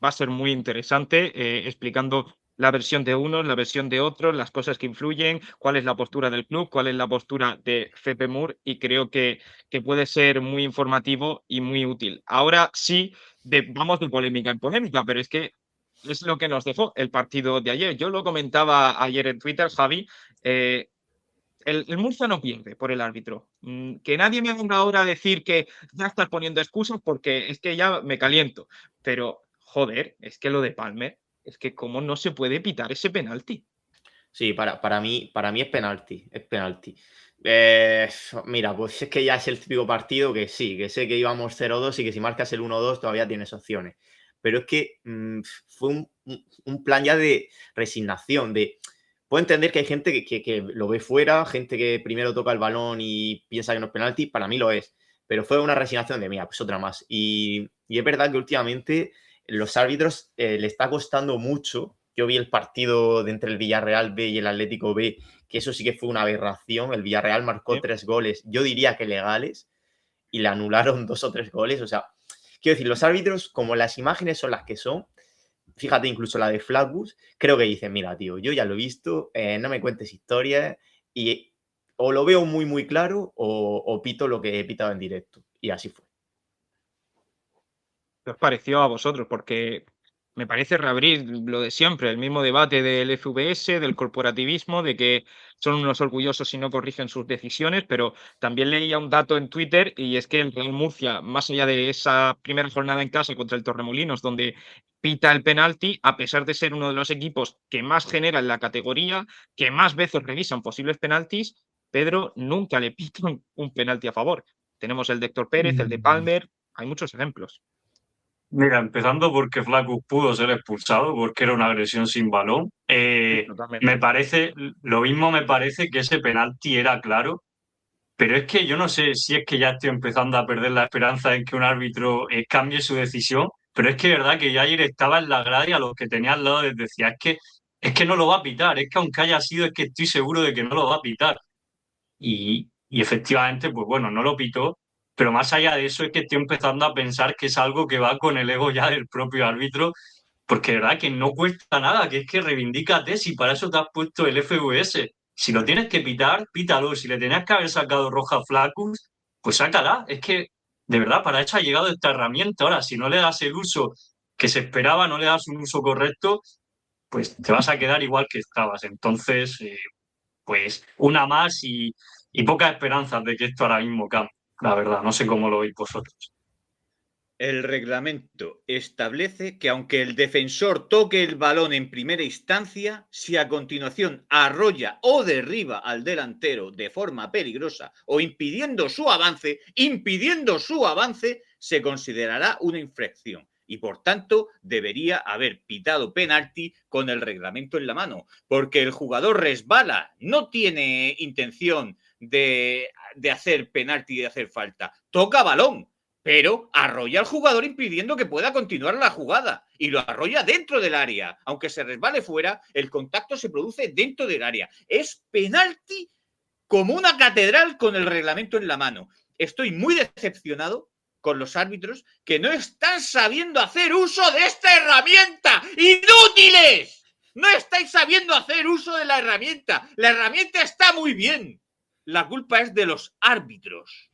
va a ser muy interesante, explicando la versión de unos, la versión de otros, las cosas que influyen, cuál es la postura del club, cuál es la postura de FPMUR y creo que puede ser muy informativo y muy útil. Ahora sí, vamos de polémica en polémica, pero es que es lo que nos dejó el partido de ayer. Yo lo comentaba ayer en Twitter, Javi. El Murcia no pierde por el árbitro. Que nadie me venga ahora a decir que ya estás poniendo excusas porque es que ya me caliento. Pero, joder, es que lo de Palmer, es que cómo no se puede pitar ese penalti. Sí, para mí es penalti, es penalti. Mira, pues es que ya es el típico partido que sí, que sé que íbamos 0-2 y que si marcas el 1-2 todavía tienes opciones. Pero es que fue un plan ya de resignación, de... Puedo entender que hay gente que lo ve fuera, gente que primero toca el balón y piensa que no es penalti, para mí lo es. Pero fue una resignación de, mira, pues otra más. Y es verdad que últimamente los árbitros le está costando mucho. Yo vi el partido de entre el Villarreal B y el Atlético B, que eso sí que fue una aberración. El Villarreal marcó 3 goles, yo diría que legales, y le anularon 2 o 3 goles. O sea, quiero decir, los árbitros, como las imágenes son las que son, fíjate, incluso la de Flatbush, creo que dicen, mira, tío, yo ya lo he visto, no me cuentes historias y o lo veo muy, muy claro o pito lo que he pitado en directo. Y así fue. ¿Qué os pareció a vosotros? Porque me parece reabrir lo de siempre, el mismo debate del FVS, del corporativismo, de que son unos orgullosos si no corrigen sus decisiones, pero también leía un dato en Twitter y es que el Real Murcia, más allá de esa primera jornada en casa contra el Torremolinos, donde pita el penalti, a pesar de ser uno de los equipos que más genera en la categoría, que más veces revisan posibles penaltis, Pedro nunca le pitan un penalti a favor. Tenemos el de Héctor Pérez, el de Palmer, hay muchos ejemplos. Mira, empezando porque Flaccus pudo ser expulsado porque era una agresión sin balón. Totalmente. Me parece, lo mismo me parece que ese penalti era claro, pero es que yo no sé si es que ya estoy empezando a perder la esperanza en que un árbitro cambie su decisión, pero es que es verdad que yo ayer estaba en la grada y a los que tenía al lado les decía, es que no lo va a pitar, es que aunque haya sido, es que estoy seguro de que no lo va a pitar. Y efectivamente, pues bueno, no lo pitó, pero más allá de eso es que estoy empezando a pensar que es algo que va con el ego ya del propio árbitro, porque de verdad que no cuesta nada, que es que reivindícate si para eso te has puesto el FVS. Si lo tienes que pitar, pítalo. Si le tenías que haber sacado roja a Flaccus, pues sácala. Es que, de verdad, para eso ha llegado esta herramienta. Ahora, si no le das el uso que se esperaba, no le das un uso correcto, pues te vas a quedar igual que estabas. Entonces, pues una más y pocas esperanzas de que esto ahora mismo cambie. La verdad, no sé cómo lo veis vosotros. El reglamento establece que aunque el defensor toque el balón en primera instancia, si a continuación arrolla o derriba al delantero de forma peligrosa o impidiendo su avance, se considerará una infracción y por tanto debería haber pitado penalti con el reglamento en la mano, porque el jugador resbala, no tiene intención de hacer penalti y de hacer falta, toca balón, pero arrolla al jugador impidiendo que pueda continuar la jugada y lo arrolla dentro del área. Aunque se resbale fuera, el contacto se produce dentro del área. Es penalti como una catedral con el reglamento en la mano. Estoy muy decepcionado con los árbitros que no están sabiendo hacer uso de esta herramienta. ¡Inútiles! No estáis sabiendo hacer uso de la herramienta. La herramienta está muy bien. La culpa es de los árbitros.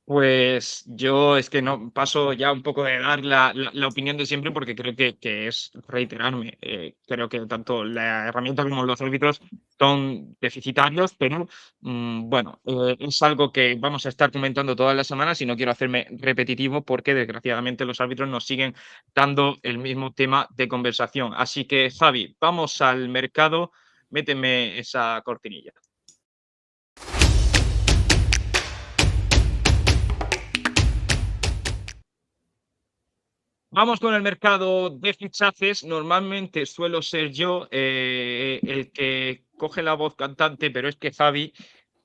Pues yo es que no paso ya un poco de dar la opinión de siempre porque creo que es reiterarme. Creo que tanto la herramienta como los árbitros son deficitarios, pero bueno, es algo que vamos a estar comentando todas las semanas y no quiero hacerme repetitivo porque desgraciadamente los árbitros nos siguen dando el mismo tema de conversación. Así que Javi, vamos al mercado, méteme esa cortinilla. Vamos con el mercado de fichajes. Normalmente suelo ser yo el que coge la voz cantante, pero es que Javi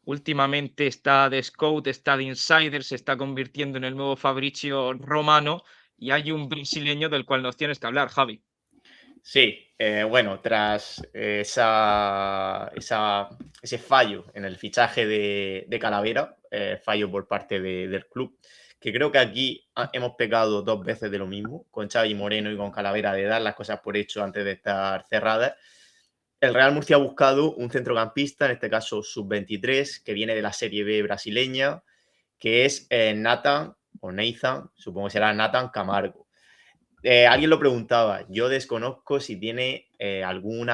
últimamente está de scout, está de insider, se está convirtiendo en el nuevo Fabrizio Romano y hay un brasileño del cual nos tienes que hablar, Javi. Sí, bueno, tras ese fallo en el fichaje de Calavera, fallo por parte del club, que creo que aquí hemos pecado dos veces de lo mismo, con Xavi Moreno y con Calavera, de dar las cosas por hecho antes de estar cerradas. El Real Murcia ha buscado un centrocampista, en este caso sub-23, que viene de la Serie B brasileña, que es Nathan, supongo que será Nathan Camargo. Alguien lo preguntaba, yo desconozco si tiene algún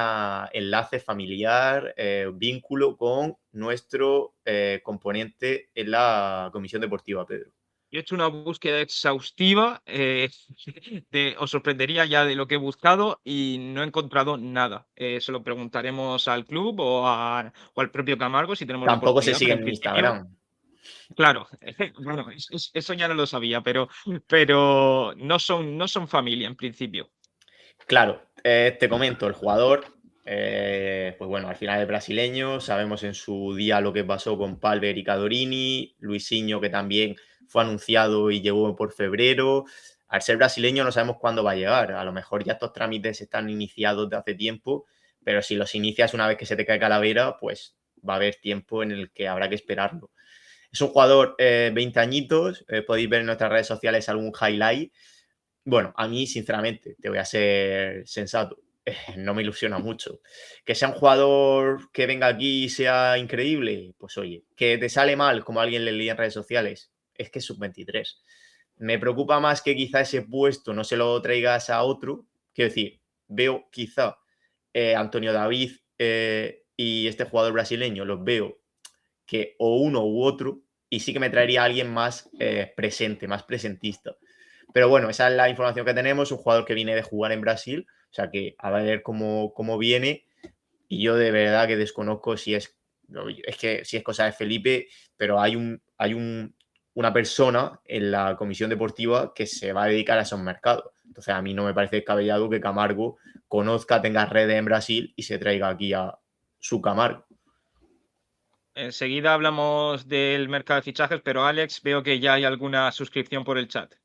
enlace familiar, vínculo con nuestro componente en la comisión deportiva, Pedro. Yo he hecho una búsqueda exhaustiva, os sorprendería ya de lo que he buscado y no he encontrado nada. Se lo preguntaremos al club o al propio Camargo si tenemos la Tampoco se oportunidad. sigue Pero en Instagram. Claro, bueno, eso ya no lo sabía, pero no son familia en principio. Claro, te comento, el jugador, pues bueno, al final es brasileño, sabemos en su día lo que pasó con Palmer y Cadorini, Luisinho, que también fue anunciado y llegó por febrero. Al ser brasileño no sabemos cuándo va a llegar, a lo mejor ya estos trámites están iniciados de hace tiempo, pero si los inicias una vez que se te cae Calavera, pues va a haber tiempo en el que habrá que esperarlo. Es un jugador 20 añitos, podéis ver en nuestras redes sociales algún highlight. Bueno, a mí, sinceramente, te voy a ser sensato, no me ilusiona mucho. Que sea un jugador que venga aquí y sea increíble, pues oye, que te sale mal, como alguien le leía en redes sociales, es que es sub-23. Me preocupa más que quizá ese puesto no se lo traigas a otro. Quiero decir, veo quizá Antonio David y este jugador brasileño, los veo que o uno u otro, y sí que me traería a alguien más presente, más presentista. Pero bueno, esa es la información que tenemos, un jugador que viene de jugar en Brasil, o sea que a ver cómo viene, y yo de verdad que desconozco si es que si es cosa de Felipe, pero hay una persona en la comisión deportiva que se va a dedicar a esos mercados. Entonces a mí no me parece descabellado que Camargo conozca, tenga redes en Brasil y se traiga aquí a su Camargo. Enseguida hablamos del mercado de fichajes, pero Alex, veo que ya hay alguna suscripción por el chat.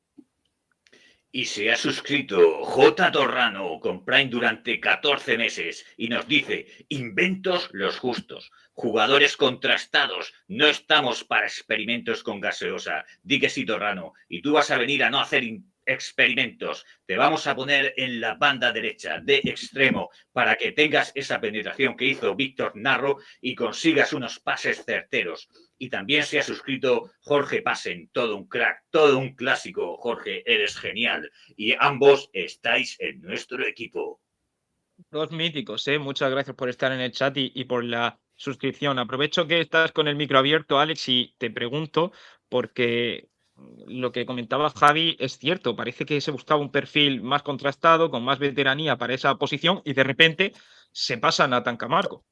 Y se ha suscrito J. Torrano con Prime durante 14 meses y nos dice, inventos los justos, jugadores contrastados, no estamos para experimentos con gaseosa. Di que sí, Torrano, y tú vas a venir a no hacer experimentos. Te vamos a poner en la banda derecha de extremo para que tengas esa penetración que hizo Víctor Narro y consigas unos pases certeros. Y también se ha suscrito Jorge Pasen, todo un crack, todo un clásico. Jorge, eres genial. Y ambos estáis en nuestro equipo. Dos míticos, ¿eh? Muchas gracias por estar en el chat y por la suscripción. Aprovecho que estás con el micro abierto, Alex, y te pregunto, porque lo que comentaba Javi es cierto, parece que se buscaba un perfil más contrastado, con más veteranía para esa posición, y de repente se pasa a Nathan Camargo.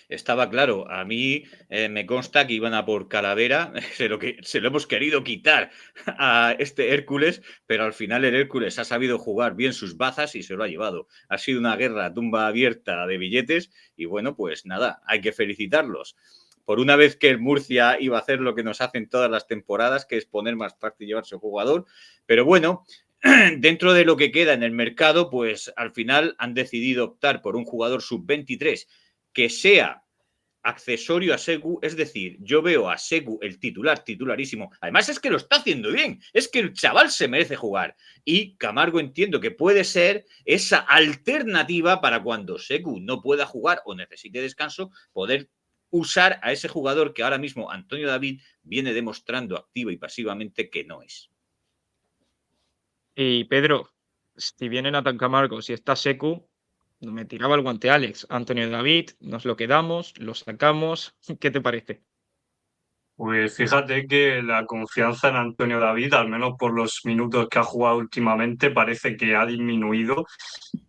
Estaba claro, a mí me consta que iban a por Calavera, se lo hemos querido quitar a este Hércules, pero al final el Hércules ha sabido jugar bien sus bazas y se lo ha llevado. Ha sido una guerra a tumba abierta de billetes y bueno, pues nada, hay que felicitarlos. Por una vez que el Murcia iba a hacer lo que nos hacen todas las temporadas, que es poner más fácil llevarse a jugador, pero bueno, dentro de lo que queda en el mercado, pues al final han decidido optar por un jugador sub-23 que sea accesorio a Sekou, es decir, yo veo a Sekou el titularísimo, además es que lo está haciendo bien, es que el chaval se merece jugar y Camargo entiendo que puede ser esa alternativa para cuando Sekou no pueda jugar o necesite descanso, poder usar a ese jugador que ahora mismo Antonio David viene demostrando activa y pasivamente que no es. Y Pedro, si viene Nathan Camargo, si está Sekou, me tiraba el guante Alex. Antonio David, nos lo quedamos, lo sacamos. ¿Qué te parece? Pues fíjate que la confianza en Antonio David, al menos por los minutos que ha jugado últimamente, parece que ha disminuido.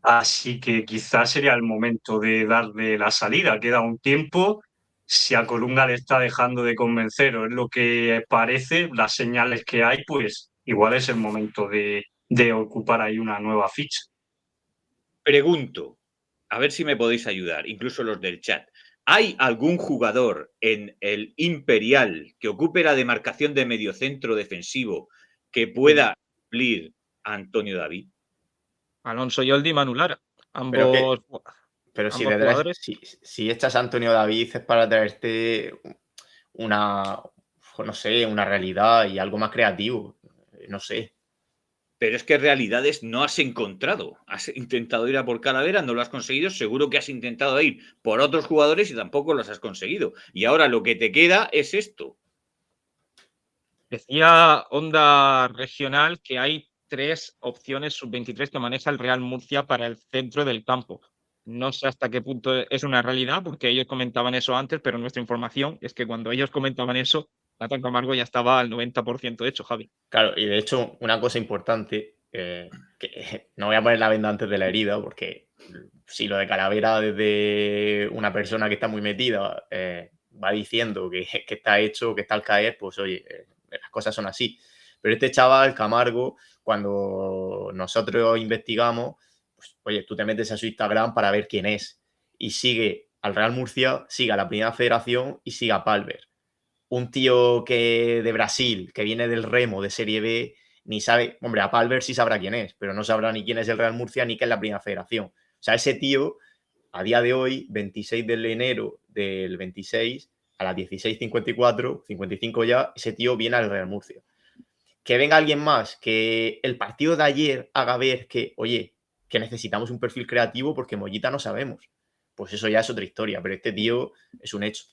Así que quizás sería el momento de darle la salida. Queda un tiempo. Si a Colunga le está dejando de convencer, o es lo que parece, las señales que hay, pues igual es el momento de ocupar ahí una nueva ficha. Pregunto, a ver si me podéis ayudar, incluso los del chat. ¿Hay algún jugador en el Imperial que ocupe la demarcación de mediocentro defensivo que pueda suplir a Antonio David? Alonso Yoldi y Manu Lara. Pero si, ambos jugadores. si echas a Antonio David es para traerte una realidad y algo más creativo. No sé. Pero es que realidades no has encontrado. Has intentado ir a por Calavera, no lo has conseguido. Seguro que has intentado ir por otros jugadores y tampoco los has conseguido. Y ahora lo que te queda es esto. Decía Onda Regional que hay 3 opciones sub-23 que maneja el Real Murcia para el centro del campo. No sé hasta qué punto es una realidad, porque ellos comentaban eso antes, pero nuestra información es que cuando ellos comentaban eso, Nathan Camargo ya estaba al 90% hecho, Javi. Claro, y de hecho, una cosa importante, que no voy a poner la venda antes de la herida, porque si lo de Calavera desde una persona que está muy metida va diciendo que está hecho, que está al caer, pues oye, las cosas son así. Pero este chaval, Camargo, cuando nosotros investigamos, pues oye, tú te metes a su Instagram para ver quién es. Y sigue al Real Murcia, sigue a la Primera Federación y sigue a Palver. Un tío que de Brasil, que viene del Remo, de Serie B, ni sabe, hombre, a Palver sí sabrá quién es, pero no sabrá ni quién es el Real Murcia ni qué es la Primera Federación. O sea, ese tío, a día de hoy, 26 de enero del 26, a las 16:54, 55 ya, ese tío viene al Real Murcia. Que venga alguien más, que el partido de ayer haga ver que, oye, que necesitamos un perfil creativo porque Mollita no sabemos. Pues eso ya es otra historia, pero este tío es un hecho.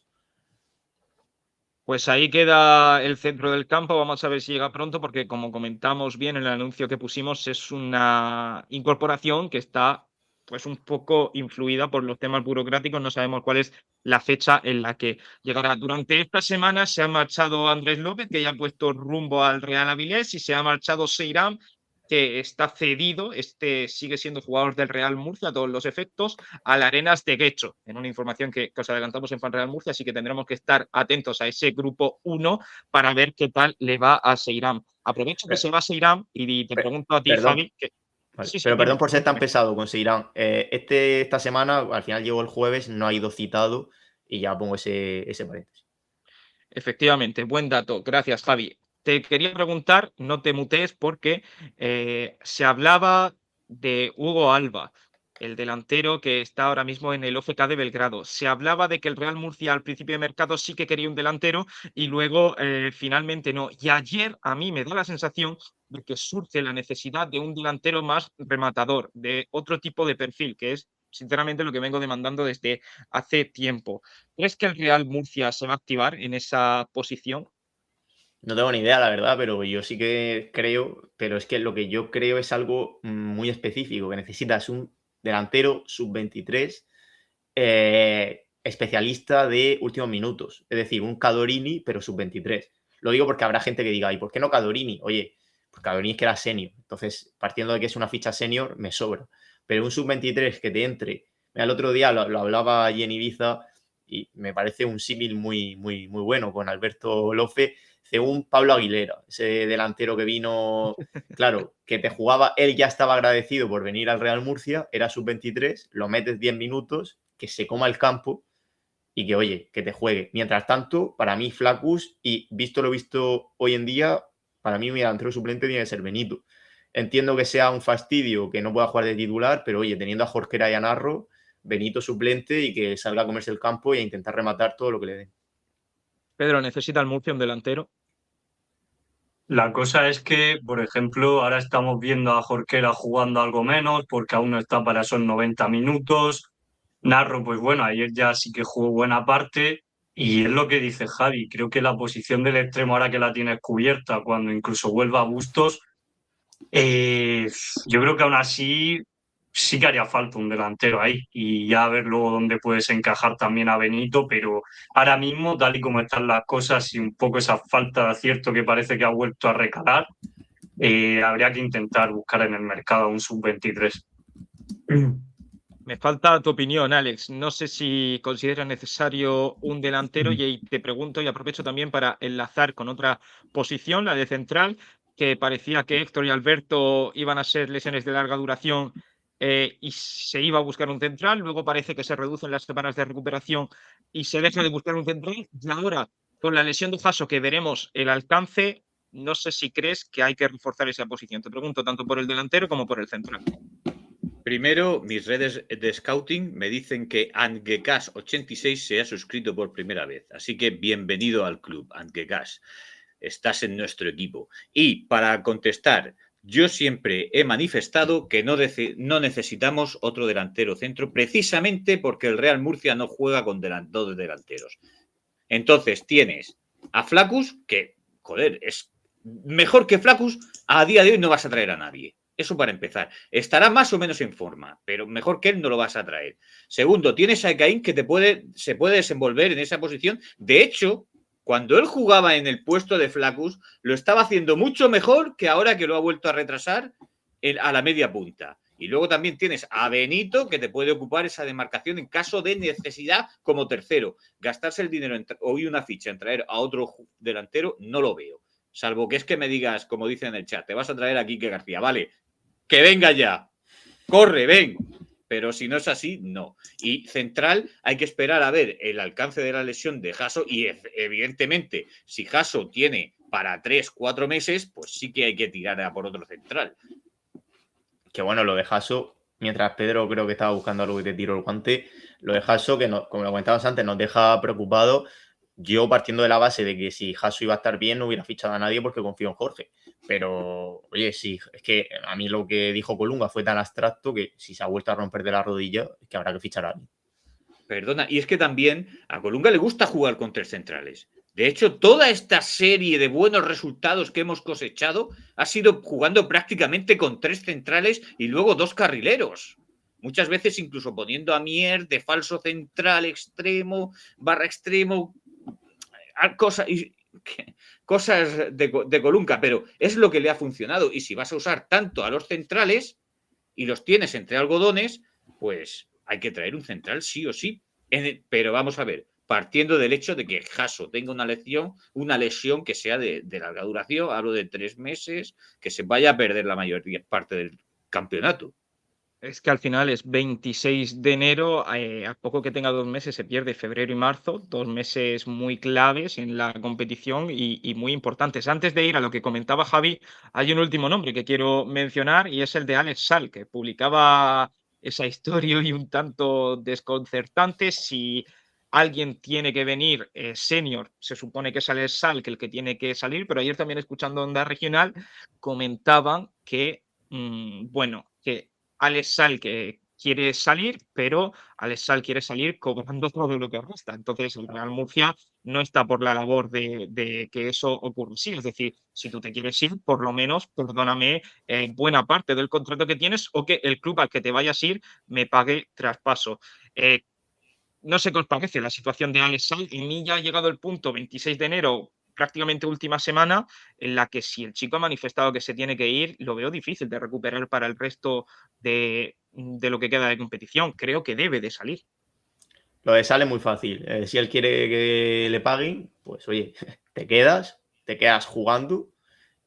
Pues ahí queda el centro del campo. Vamos a ver si llega pronto, porque como comentamos bien en el anuncio que pusimos, es una incorporación que está pues un poco influida por los temas burocráticos. No sabemos cuál es la fecha en la que llegará. Durante esta semana se ha marchado Andrés López, que ya ha puesto rumbo al Real Avilés, y se ha marchado Seiram, que está cedido. Este sigue siendo jugador del Real Murcia a todos los efectos, al Arenas de Guecho, en una información que os adelantamos en Fan Real Murcia, así que tendremos que estar atentos a ese grupo 1 para ver qué tal le va a Seiram. Aprovecho que se va Seiram y te pregunto a ti, Perdón. Javi. Vale, Sí, pero perdón por ser tan cuéntame. pesado con Seirán. Esta semana, al final llegó el jueves, no ha ido citado y ya pongo ese paréntesis. Efectivamente, buen dato. Gracias, Javi. Te quería preguntar, no te mutees, porque se hablaba de Hugo Alba, el delantero que está ahora mismo en el OFK de Belgrado. Se hablaba de que el Real Murcia al principio de mercado sí que quería un delantero y luego finalmente no. Y ayer a mí me da la sensación de que surge la necesidad de un delantero más rematador, de otro tipo de perfil, que es sinceramente lo que vengo demandando desde hace tiempo. ¿Crees que el Real Murcia se va a activar en esa posición? No tengo ni idea, la verdad, pero yo sí que creo, pero es que lo que yo creo es algo muy específico, que necesitas un delantero sub-23 especialista de últimos minutos, es decir, un Cadorini, pero sub-23. Lo digo porque habrá gente que diga, ¿y por qué no Cadorini? Oye, pues Cadorini es que era senior, entonces, partiendo de que es una ficha senior, me sobra. Pero un sub-23 que te entre, mira, el otro día lo hablaba allí en Ibiza y me parece un símil muy bueno con Alberto Lofe, según Pablo Aguilera, ese delantero que vino, claro, que te jugaba, él ya estaba agradecido por venir al Real Murcia, era sub-23, lo metes 10 minutos, que se coma el campo y que, oye, que te juegue. Mientras tanto, para mí, Flaccus, y visto lo visto hoy en día, para mí mi delantero suplente tiene que ser Benito. Entiendo que sea un fastidio que no pueda jugar de titular, pero oye, teniendo a Jorquera y a Narro, Benito suplente y que salga a comerse el campo y a intentar rematar todo lo que le den. Pedro, ¿necesita el Murcia un delantero? La cosa es que, por ejemplo, ahora estamos viendo a Jorquera jugando algo menos porque aún no está para esos 90 minutos. Narro, pues bueno, ayer ya sí que jugó buena parte y es lo que dice Javi. Creo que la posición del extremo, ahora que la tienes cubierta, cuando incluso vuelva a Bustos, yo creo que aún así sí que haría falta un delantero ahí y ya a ver luego dónde puedes encajar también a Benito, pero ahora mismo, tal y como están las cosas y un poco esa falta de acierto que parece que ha vuelto a recalar, habría que intentar buscar en el mercado a un sub-23. Me falta tu opinión, Alex. No sé si consideras necesario un delantero y ahí te pregunto y aprovecho también para enlazar con otra posición, la de central, que parecía que Héctor y Alberto iban a ser lesiones de larga duración y se iba a buscar un central. Luego parece que se reducen las semanas de recuperación y se deja de buscar un central. Y ahora, con la lesión de Jasso, que veremos el alcance, no sé si crees que hay que reforzar esa posición. Te pregunto tanto por el delantero como por el central. Primero, mis redes de scouting me dicen que Angekas86 se ha suscrito por primera vez. Así que bienvenido al club, Angekas. Estás en nuestro equipo. Y para contestar, yo siempre he manifestado que no necesitamos otro delantero centro, precisamente porque el Real Murcia no juega con dos delanteros. Entonces tienes a Flaccus, que, joder, es mejor que Flaccus, a día de hoy no vas a traer a nadie. Eso para empezar. Estará más o menos en forma, pero mejor que él no lo vas a traer. Segundo, tienes a Ekaín que se puede desenvolver en esa posición. De hecho, cuando él jugaba en el puesto de Flaccus, lo estaba haciendo mucho mejor que ahora que lo ha vuelto a retrasar a la media punta. Y luego también tienes a Benito, que te puede ocupar esa demarcación en caso de necesidad como tercero. Gastarse el dinero o una ficha en traer a otro delantero, no lo veo. Salvo que es que me digas, como dicen en el chat, te vas a traer a Quique García. Vale, que venga ya. Corre, ven. Pero si no es así, no. Y central, hay que esperar a ver el alcance de la lesión de Jasso y evidentemente, si Jasso tiene para 3-4 meses, pues sí que hay que tirar a por otro central. Que bueno, lo de Jasso, mientras Pedro creo que estaba buscando algo y te tiro el guante, lo de Jasso, que no, como lo comentabas antes, nos deja preocupados. Yo partiendo de la base de que si Jasso iba a estar bien, no hubiera fichado a nadie porque confío en Jorge. Pero, oye, sí, es que a mí lo que dijo Colunga fue tan abstracto que si se ha vuelto a romper de la rodilla, es que habrá que fichar a alguien. Perdona, y es que también a Colunga le gusta jugar con tres centrales. De hecho, toda esta serie de buenos resultados que hemos cosechado ha sido jugando prácticamente con 3 centrales y luego 2 carrileros. Muchas veces incluso poniendo a Mier de falso central extremo, barra extremo, cosas de Colunga, pero es lo que le ha funcionado. Y si vas a usar tanto a los centrales y los tienes entre algodones, pues hay que traer un central sí o sí. Pero vamos a ver, partiendo del hecho de que Jasso tenga una lesión que sea de larga duración, hablo de 3 meses, que se vaya a perder la mayor parte del campeonato. Es que al final es 26 de enero, a poco que tenga 2 meses se pierde febrero y marzo, 2 meses muy claves en la competición y muy importantes. Antes de ir a lo que comentaba Javi, hay un último nombre que quiero mencionar y es el de Alex Sal, que publicaba esa historia y un tanto desconcertante. Si alguien tiene que venir senior, se supone que es Alex Sal que el que tiene que salir, pero ayer también escuchando Onda Regional comentaban que, bueno, que Alex Sal que quiere salir, pero Alex Sal quiere salir cobrando todo lo que resta. Entonces, el Real Murcia no está por la labor de que eso ocurra así. Es decir, si tú te quieres ir, por lo menos, perdóname, buena parte del contrato que tienes o que el club al que te vayas a ir me pague traspaso. No sé qué os parece la situación de Alex Sal. En mí ya ha llegado el punto 26 de enero, prácticamente última semana, en la que si el chico ha manifestado que se tiene que ir, lo veo difícil de recuperar para el resto de lo que queda de competición. Creo que debe de salir. Lo de Sal es muy fácil. Si él quiere que le paguen, pues oye, te quedas jugando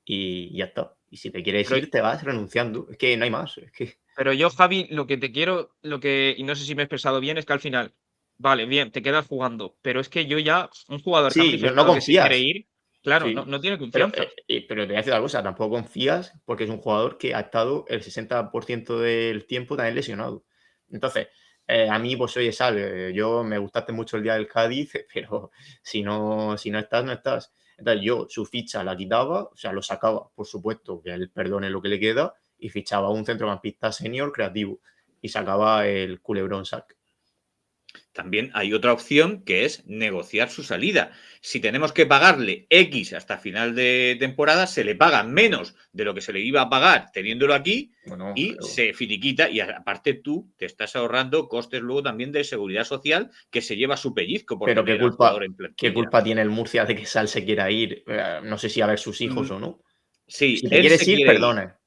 y ya está. Y si te quieres Pero, ir, te vas renunciando. Es que no hay más. Es que... pero yo, Javi, lo que te quiero, y no sé si me he expresado bien, es que al final, vale, bien, te quedas jugando, pero es que yo ya, un jugador que ha Sí, no manifestado que se quiere confías. ir, claro, Sí. no tiene Pero, confianza. pero te voy a decir una cosa, tampoco confías porque es un jugador que ha estado el 60% del tiempo también lesionado. Entonces, a mí, pues oye, Sal, yo me gustaste mucho el día del Cádiz, pero si no estás, no estás. Entonces yo su ficha la quitaba, o sea, lo sacaba, por supuesto, que él perdone lo que le queda, y fichaba a un centrocampista senior creativo y sacaba el culebrón sac. También hay otra opción que es negociar su salida. Si tenemos que pagarle X hasta final de temporada, se le paga menos de lo que se le iba a pagar teniéndolo aquí y Pero... se finiquita. Y aparte tú te estás ahorrando costes luego también de seguridad social que se lleva su pellizco por Pero tener al jugador en plantilla. ¿qué culpa tiene el Murcia de que Sal se quiera ir? No sé si a ver sus hijos o no. Sí, Si te él quieres se ir, quiere ir. perdona.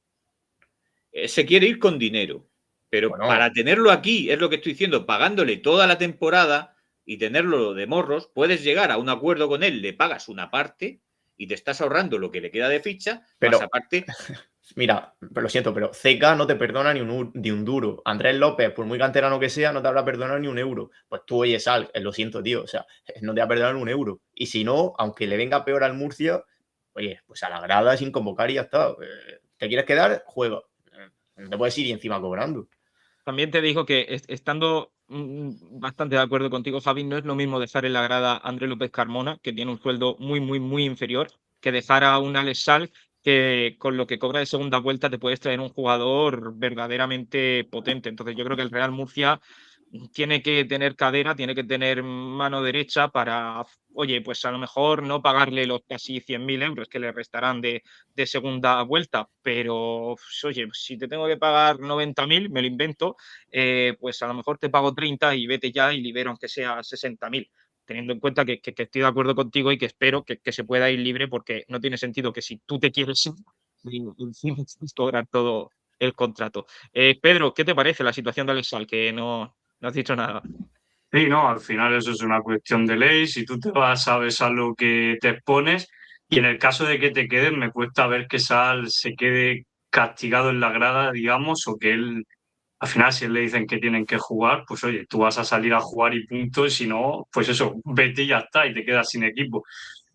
Se quiere ir con dinero. Pero Bueno, para tenerlo aquí, es lo que estoy diciendo, pagándole toda la temporada y tenerlo de morros, puedes llegar a un acuerdo con él, le pagas una parte y te estás ahorrando lo que le queda de ficha, pero más aparte. mira, pero lo siento, pero CK no te perdona ni un duro. Andrés López, por muy canterano que sea, no te habrá perdonado ni un euro. Pues tú, oye, Sal, lo siento, tío, o sea, no te va a perdonar un euro. Y si no, aunque le venga peor al Murcia, oye, pues a la grada sin convocar y ya está. ¿Te quieres quedar? Juega. No te puedes ir y encima cobrando. También te digo que estando bastante de acuerdo contigo, Javi, no es lo mismo dejar en la grada a André López Carmona, que tiene un sueldo muy, muy, muy inferior, que dejar a un Alex Sal, que con lo que cobra de segunda vuelta te puedes traer un jugador verdaderamente potente. Entonces yo creo que el Real Murcia tiene que tener cadera, tiene que tener mano derecha para, oye, pues a lo mejor no pagarle los casi 100.000 euros que le restarán de segunda vuelta, pero pues, oye, si te tengo que pagar 90.000, me lo invento, pues a lo mejor te pago 30 y vete ya y libero aunque sea 60.000. Teniendo en cuenta que estoy de acuerdo contigo y que espero que se pueda ir libre, porque no tiene sentido que si tú te quieres ir, encima tienes que cobrar todo el contrato. Pedro, ¿qué te parece la situación de Alex Sal? Que no has dicho nada. Sí, no, al final eso es una cuestión de ley. Si tú te vas, sabes a lo que te expones. Y en el caso de que te quedes, me cuesta ver que Sal se quede castigado en la grada, digamos, o que él, al final, si él le dicen que tienen que jugar, pues oye, tú vas a salir a jugar y punto. Y si no, pues eso, vete y ya está, y te quedas sin equipo.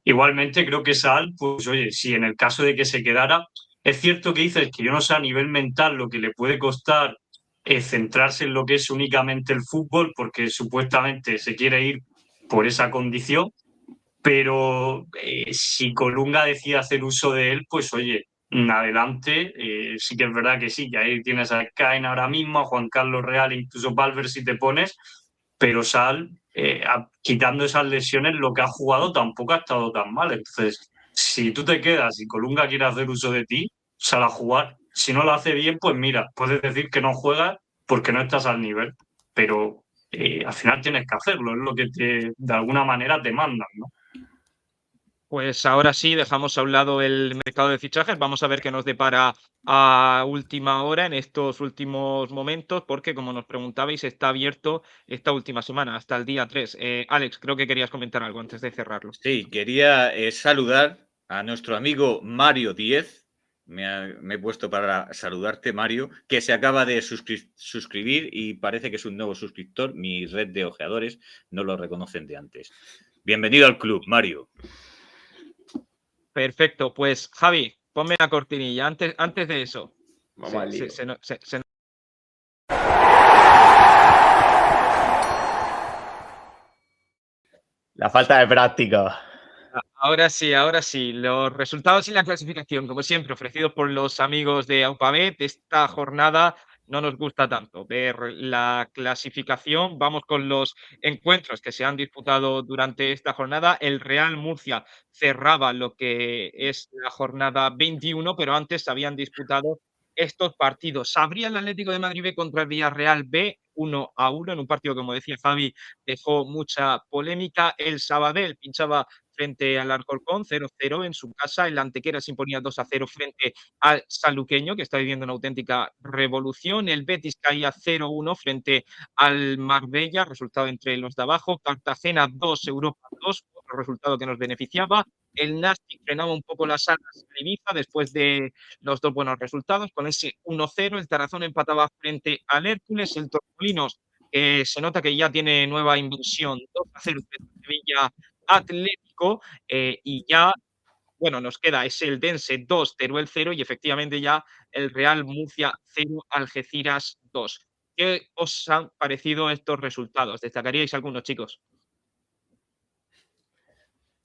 Igualmente, creo que Sal, pues oye, si en el caso de que se quedara, es cierto que dices que yo no sé a nivel mental lo que le puede costar centrarse en lo que es únicamente el fútbol, porque supuestamente se quiere ir por esa condición, pero si Colunga decide hacer uso de él, pues oye, adelante, sí que es verdad que sí, que ahí tienes a Caen ahora mismo, a Juan Carlos Real, incluso Valver si te pones, pero Sal, quitando esas lesiones, lo que ha jugado tampoco ha estado tan mal. Entonces, si tú te quedas y Colunga quiere hacer uso de ti, sal a jugar. Si no lo hace bien, pues mira, puedes decir que no juegas porque no estás al nivel, pero al final tienes que hacerlo, es lo que de alguna manera te mandan, ¿no? Pues ahora sí, dejamos a un lado el mercado de fichajes. Vamos a ver qué nos depara a última hora en estos últimos momentos, porque como nos preguntabais, está abierto esta última semana, hasta el día 3. Alex, creo que querías comentar algo antes de cerrarlo. Sí, quería saludar a nuestro amigo Mario 10. Me he puesto para saludarte, Mario, que se acaba de suscribir y parece que es un nuevo suscriptor. Mi red de ojeadores no lo reconocen de antes. Bienvenido al club, Mario. Perfecto, pues Javi, ponme la cortinilla. Antes de eso. Vamos al lío. La falta de práctica. Ahora sí. Los resultados y la clasificación, como siempre, ofrecidos por los amigos de Aupabet. Esta jornada no nos gusta tanto ver la clasificación. Vamos con los encuentros que se han disputado durante esta jornada. El Real Murcia cerraba lo que es la jornada 21, pero antes se habían disputado estos partidos. Abría el Atlético de Madrid B contra el Villarreal B 1-1 en un partido, como decía Javi, dejó mucha polémica. El Sabadell pinchaba frente al Alcorcón 0-0 en su casa. El Antequera se imponía 2-0 frente al Sanluqueño, que está viviendo una auténtica revolución. El Betis caía 0-1 frente al Marbella, resultado entre los de abajo. Cartagena 2, Europa 2, otro resultado que nos beneficiaba. El Nastic frenaba un poco las alas en Ibiza después de los dos buenos resultados. Con ese 1-0, el Tarazón empataba frente al Hércules. El Torremolinos se nota que ya tiene nueva inversión, 2-0 frente al Sevilla Atlético, y ya, bueno, nos queda ese Eldense 2, Teruel 0 y efectivamente ya el Real Murcia 0, Algeciras 2. ¿Qué os han parecido estos resultados? ¿Destacaríais algunos, chicos?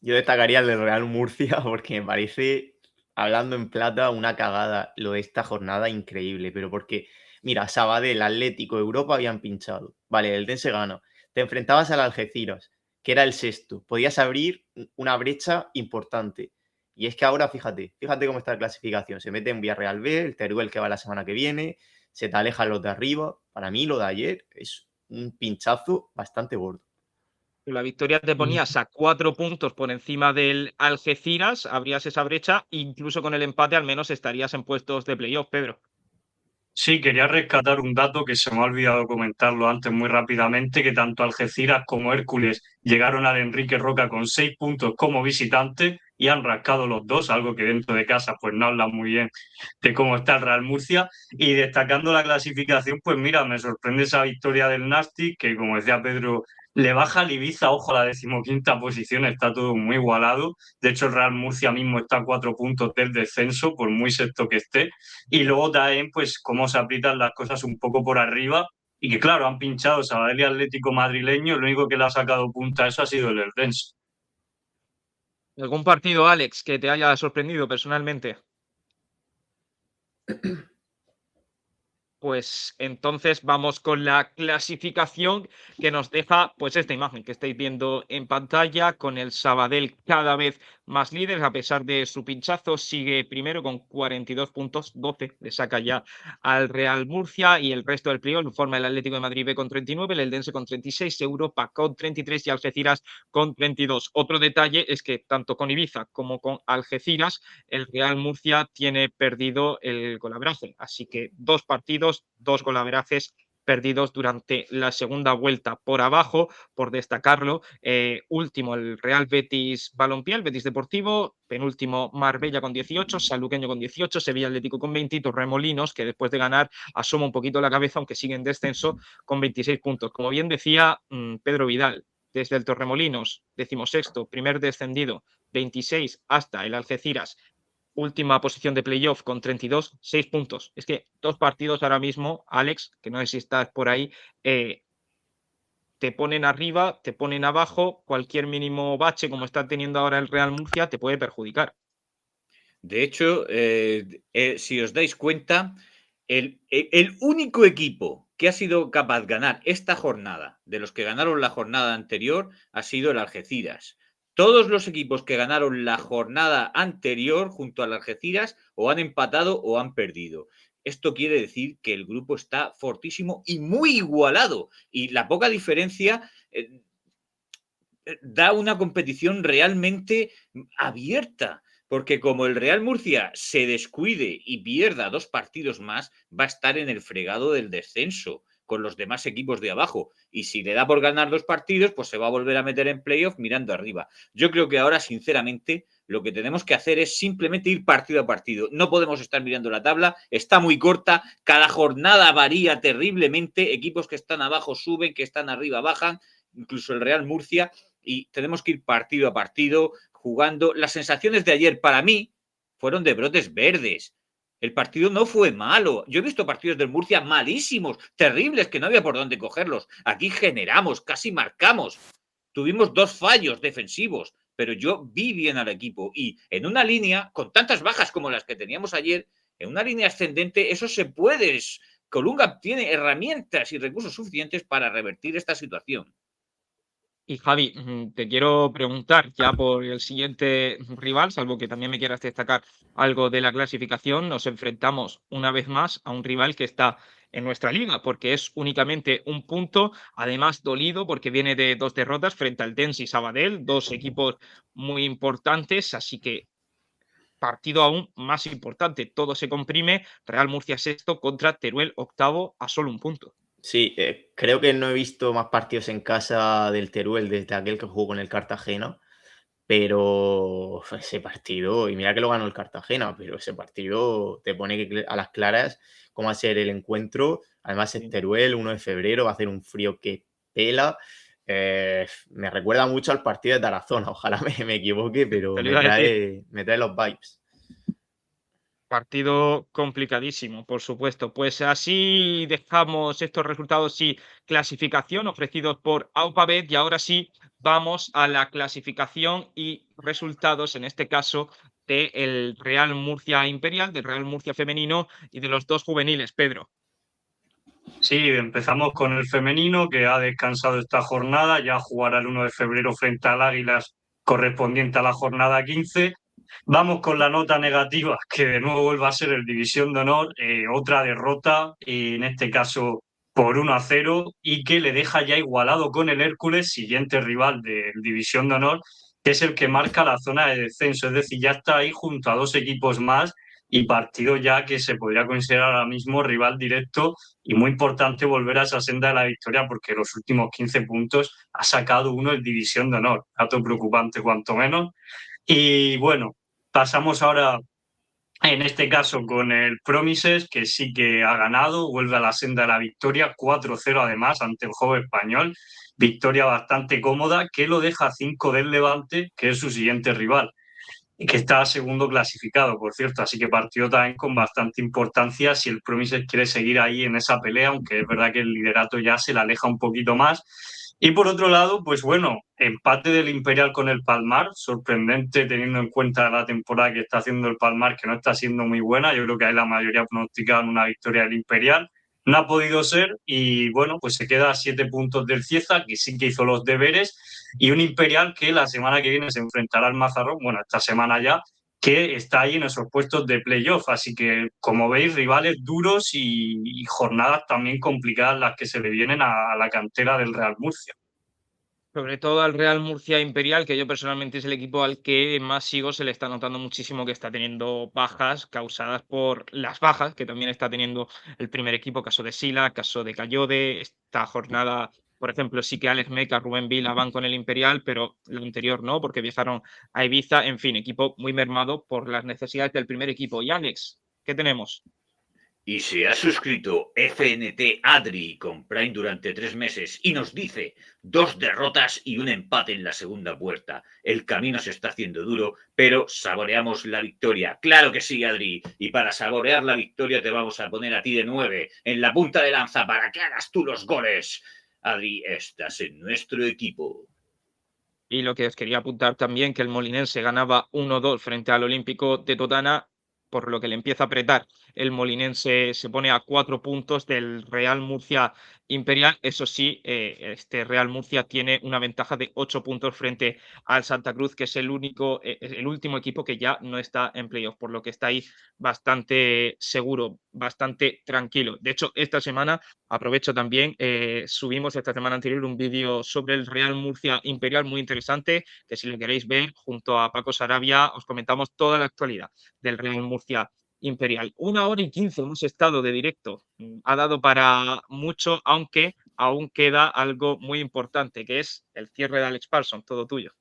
Yo destacaría el del Real Murcia porque me parece, hablando en plata, una cagada lo de esta jornada increíble. Pero porque, mira, Sabadell, Atlético, Europa habían pinchado. Vale, el Dense gana. Te enfrentabas al Algeciras, que era el sexto. Podías abrir una brecha importante. Y es que ahora, fíjate cómo está la clasificación. Se mete en Villarreal B, el Teruel que va la semana que viene, se te alejan los de arriba. Para mí, lo de ayer es un pinchazo bastante gordo. La victoria te ponías a 4 puntos por encima del Algeciras, abrías esa brecha, incluso con el empate al menos estarías en puestos de playoff, Pedro. Sí, quería rescatar un dato que se me ha olvidado comentarlo antes muy rápidamente, que tanto Algeciras como Hércules llegaron al Enrique Roca con 6 puntos como visitantes y han rascado los dos, algo que dentro de casa pues no habla muy bien de cómo está el Real Murcia. Y destacando la clasificación, pues mira, me sorprende esa victoria del Nastic, que como decía Pedro, le baja al Ibiza, ojo, a la 15ª posición, está todo muy igualado. De hecho, el Real Murcia mismo está a 4 puntos del descenso, por muy sexto que esté. Y luego también, pues, cómo se aprietan las cosas un poco por arriba. Y que, claro, han pinchado Sabadell y Atlético madrileño. Lo único que le ha sacado punta a eso ha sido el Eldense. ¿Algún partido, Alex, que te haya sorprendido personalmente? Pues entonces vamos con la clasificación que nos deja pues esta imagen que estáis viendo en pantalla, con el Sabadell cada vez más líder a pesar de su pinchazo. Sigue primero con 42 puntos, 12 le saca ya al Real Murcia, y el resto del playoff lo forma el Atlético de Madrid B con 39, el Eldense con 36, Europa con 33 y Algeciras con 32. Otro detalle es que tanto con Ibiza como con Algeciras el Real Murcia tiene perdido el golaveraje, así que 2 partidos, 2 golaverajes perdidos durante la segunda vuelta. Por abajo, por destacarlo, último el Real Betis Balompié, el Betis Deportivo, penúltimo Marbella con 18, Sanluqueño con 18, Sevilla Atlético con 20 y Torremolinos, que después de ganar asoma un poquito la cabeza, aunque sigue en descenso, con 26 puntos. Como bien decía Pedro Vidal, desde el Torremolinos, 16º, primer descendido, 26, hasta el Algeciras, última posición de playoff con 32, 6 puntos. Es que 2 partidos ahora mismo, Alex, que no sé si estás por ahí, te ponen arriba, te ponen abajo, cualquier mínimo bache como está teniendo ahora el Real Murcia te puede perjudicar. De hecho, si os dais cuenta, El único equipo que ha sido capaz de ganar esta jornada, de los que ganaron la jornada anterior, ha sido el Algeciras. Todos los equipos que ganaron la jornada anterior junto al Algeciras o han empatado o han perdido. Esto quiere decir que el grupo está fortísimo y muy igualado. Y la poca diferencia da una competición realmente abierta. Porque como el Real Murcia se descuide y pierda 2 partidos más, va a estar en el fregado del descenso con los demás equipos de abajo. Y si le da por ganar 2 partidos, pues se va a volver a meter en playoff mirando arriba. Yo creo que ahora, sinceramente, lo que tenemos que hacer es simplemente ir partido a partido. No podemos estar mirando la tabla, está muy corta, cada jornada varía terriblemente, equipos que están abajo suben, que están arriba bajan, incluso el Real Murcia, y tenemos que ir partido a partido, jugando. Las sensaciones de ayer para mí fueron de brotes verdes. El partido no fue malo. Yo he visto partidos del Murcia malísimos, terribles, que no había por dónde cogerlos. Aquí generamos, casi marcamos. Tuvimos 2 fallos defensivos, pero yo vi bien al equipo. Y en una línea, con tantas bajas como las que teníamos ayer, en una línea ascendente, eso se puede. Colunga tiene herramientas y recursos suficientes para revertir esta situación. Y Javi, te quiero preguntar ya por el siguiente rival, salvo que también me quieras destacar algo de la clasificación, nos enfrentamos una vez más a un rival que está en nuestra liga, porque es únicamente un punto, además dolido porque viene de 2 derrotas frente al Dens y Sabadell, 2 equipos muy importantes, así que partido aún más importante, todo se comprime, Real Murcia sexto contra Teruel octavo a solo un punto. Sí, creo que no he visto más partidos en casa del Teruel desde aquel que jugó con el Cartagena, pero ese partido, y mira que lo ganó el Cartagena, pero ese partido te pone a las claras cómo va a ser el encuentro. Además, es Teruel, 1 de febrero, va a hacer un frío que pela. Me recuerda mucho al partido de Tarazona, ojalá me equivoque, pero me trae los vibes. Partido complicadísimo, por supuesto. Pues así dejamos estos resultados y clasificación ofrecidos por Aupabet y ahora sí vamos a la clasificación y resultados, en este caso, del Real Murcia Imperial, del Real Murcia Femenino y de los 2 juveniles. Pedro. Sí, empezamos con el femenino, que ha descansado esta jornada, ya jugará el 1 de febrero frente al Águilas correspondiente a la jornada 15. Vamos con la nota negativa, que de nuevo vuelve a ser el División de Honor, otra derrota, en este caso por 1-0, y que le deja ya igualado con el Hércules, siguiente rival del División de Honor, que es el que marca la zona de descenso, es decir, ya está ahí junto a 2 equipos más y partido ya que se podría considerar ahora mismo rival directo y muy importante volver a esa senda de la victoria porque los últimos 15 puntos ha sacado uno el División de Honor, dato preocupante cuanto menos. Y bueno, pasamos ahora en este caso con el Promises, que sí que ha ganado, vuelve a la senda de la victoria, 4-0 además ante el joven español, victoria bastante cómoda que lo deja a 5 del Levante, que es su siguiente rival, y que está segundo clasificado, por cierto, así que partido también con bastante importancia si el Promises quiere seguir ahí en esa pelea, aunque es verdad que el liderato ya se le aleja un poquito más. Y por otro lado, pues bueno, empate del Imperial con el Palmar, sorprendente teniendo en cuenta la temporada que está haciendo el Palmar, que no está siendo muy buena. Yo creo que hay la mayoría pronosticaban una victoria del Imperial. No ha podido ser y bueno, pues se queda a 7 puntos del Cieza, que sí que hizo los deberes, y un Imperial que la semana que viene se enfrentará al Mazarrón, bueno, esta semana ya, que está ahí en esos puestos de playoff. Así que, como veis, rivales duros y jornadas también complicadas las que se le vienen a la cantera del Real Murcia. Sobre todo al Real Murcia Imperial, que yo personalmente es el equipo al que más sigo, se le está notando muchísimo que está teniendo bajas causadas por las bajas que también está teniendo el primer equipo, caso de Sila, caso de Cayode. Esta jornada, por ejemplo, sí que Alex Meca, Rubén Vila van con el Imperial, pero lo anterior no, porque viajaron a Ibiza. En fin, equipo muy mermado por las necesidades del primer equipo. Y Alex, ¿qué tenemos? Y se ha suscrito FNT Adri con Prime durante 3 meses y nos dice 2 derrotas y un empate en la segunda puerta. El camino se está haciendo duro, pero saboreamos la victoria. Claro que sí, Adri. Y para saborear la victoria te vamos a poner a ti de 9 en la punta de lanza para que hagas tú los goles. Adri, estás en nuestro equipo. Y lo que os quería apuntar también, que el Molinense ganaba 1-2 frente al Olímpico de Totana. por lo que le empieza a apretar. El molinense se pone a 4 puntos del Real Murcia Imperial. Eso sí, este Real Murcia tiene una ventaja de 8 puntos frente al Santa Cruz, que es el último equipo que ya no está en playoff, por lo que está ahí bastante seguro, bastante tranquilo. De hecho, esta semana, aprovecho también, subimos esta semana anterior un vídeo sobre el Real Murcia Imperial muy interesante, que si lo queréis ver, junto a Paco Sarabia, os comentamos toda la actualidad del Real Murcia Imperial. 1 hora y 15 hemos estado de directo. Ha dado para mucho, aunque aún queda algo muy importante, que es el cierre de Alex Parsons. Todo tuyo.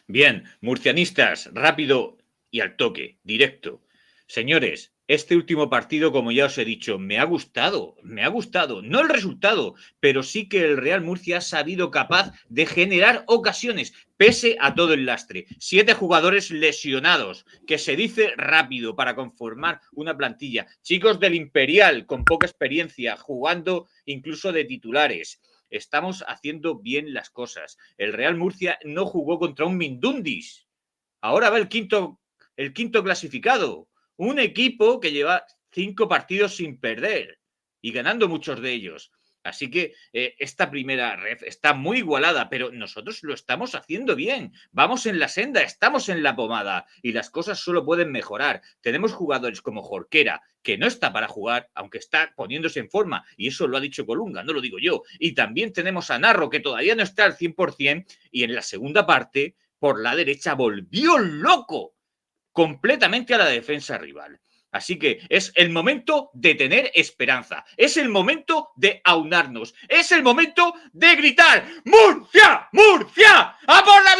Bien, murcianistas, rápido y al toque, directo. Señores, este último partido, como ya os he dicho, me ha gustado, no el resultado, pero sí que el Real Murcia ha sabido capaz de generar ocasiones, pese a todo el lastre. 7 jugadores lesionados, que se dice rápido para conformar una plantilla. Chicos del Imperial, con poca experiencia, jugando incluso de titulares. Estamos haciendo bien las cosas. El Real Murcia no jugó contra un Mindundis. Ahora va el quinto clasificado. Un equipo que lleva 5 partidos sin perder y ganando muchos de ellos. Así que esta primera ref está muy igualada, pero nosotros lo estamos haciendo bien. Vamos en la senda, estamos en la pomada y las cosas solo pueden mejorar. Tenemos jugadores como Jorquera, que no está para jugar, aunque está poniéndose en forma, y eso lo ha dicho Colunga, no lo digo yo. Y también tenemos a Narro, que todavía no está al 100%, y en la segunda parte, por la derecha, volvió loco completamente a la defensa rival. Así que es el momento de tener esperanza, es el momento de aunarnos, es el momento de gritar ¡Murcia! ¡Murcia! ¡A por la